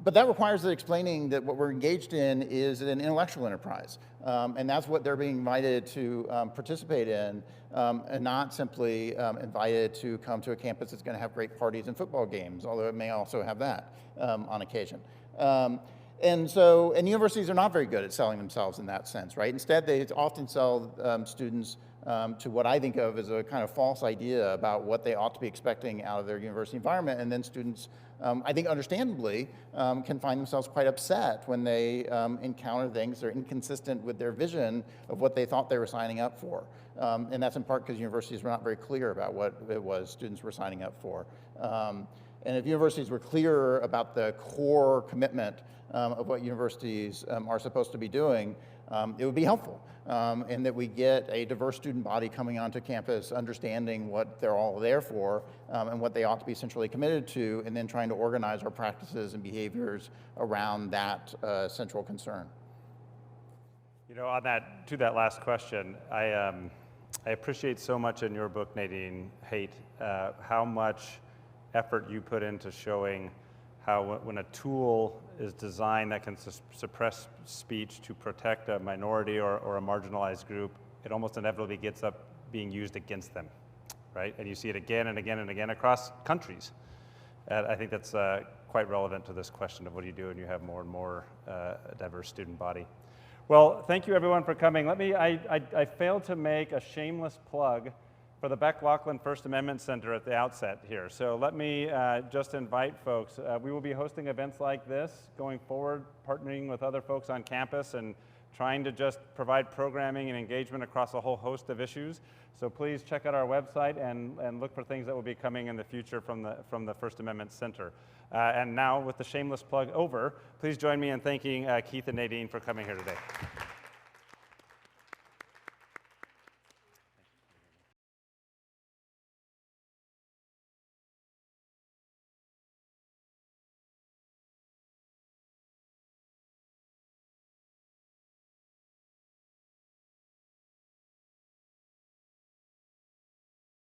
But that requires explaining that what we're engaged in is an intellectual enterprise. And that's what they're being invited to participate in, and not simply invited to come to a campus that's going to have great parties and football games, although it may also have that on occasion. And universities are not very good at selling themselves in that sense, right? Instead, they often sell students to what I think of as a kind of false idea about what they ought to be expecting out of their university environment, and then students, I think understandably, can find themselves quite upset when they encounter things that are inconsistent with their vision of what they thought they were signing up for. And that's in part because universities were not very clear about what it was students were signing up for. And if universities were clearer about the core commitment of what universities are supposed to be doing, it would be helpful. And that we get a diverse student body coming onto campus, understanding what they're all there for and what they ought to be centrally committed to, and then trying to organize our practices and behaviors around that central concern. You know, to that last question, I appreciate so much in your book, Nadine, how much effort you put into showing how when a tool is designed that can suppress speech to protect a minority or a marginalized group, it almost inevitably gets up being used against them, right? And you see it again and again and again across countries. And I think that's quite relevant to this question of what do you do when you have more and more diverse student body. Well, thank you everyone for coming. I failed to make a shameless plug for the Bech-Loughlin First Amendment Center at the outset here. So let me just invite folks. We will be hosting events like this going forward, partnering with other folks on campus and trying to just provide programming and engagement across a whole host of issues. So please check out our website and look for things that will be coming in the future from the First Amendment Center. And now with the shameless plug over, please join me in thanking Keith and Nadine for coming here today.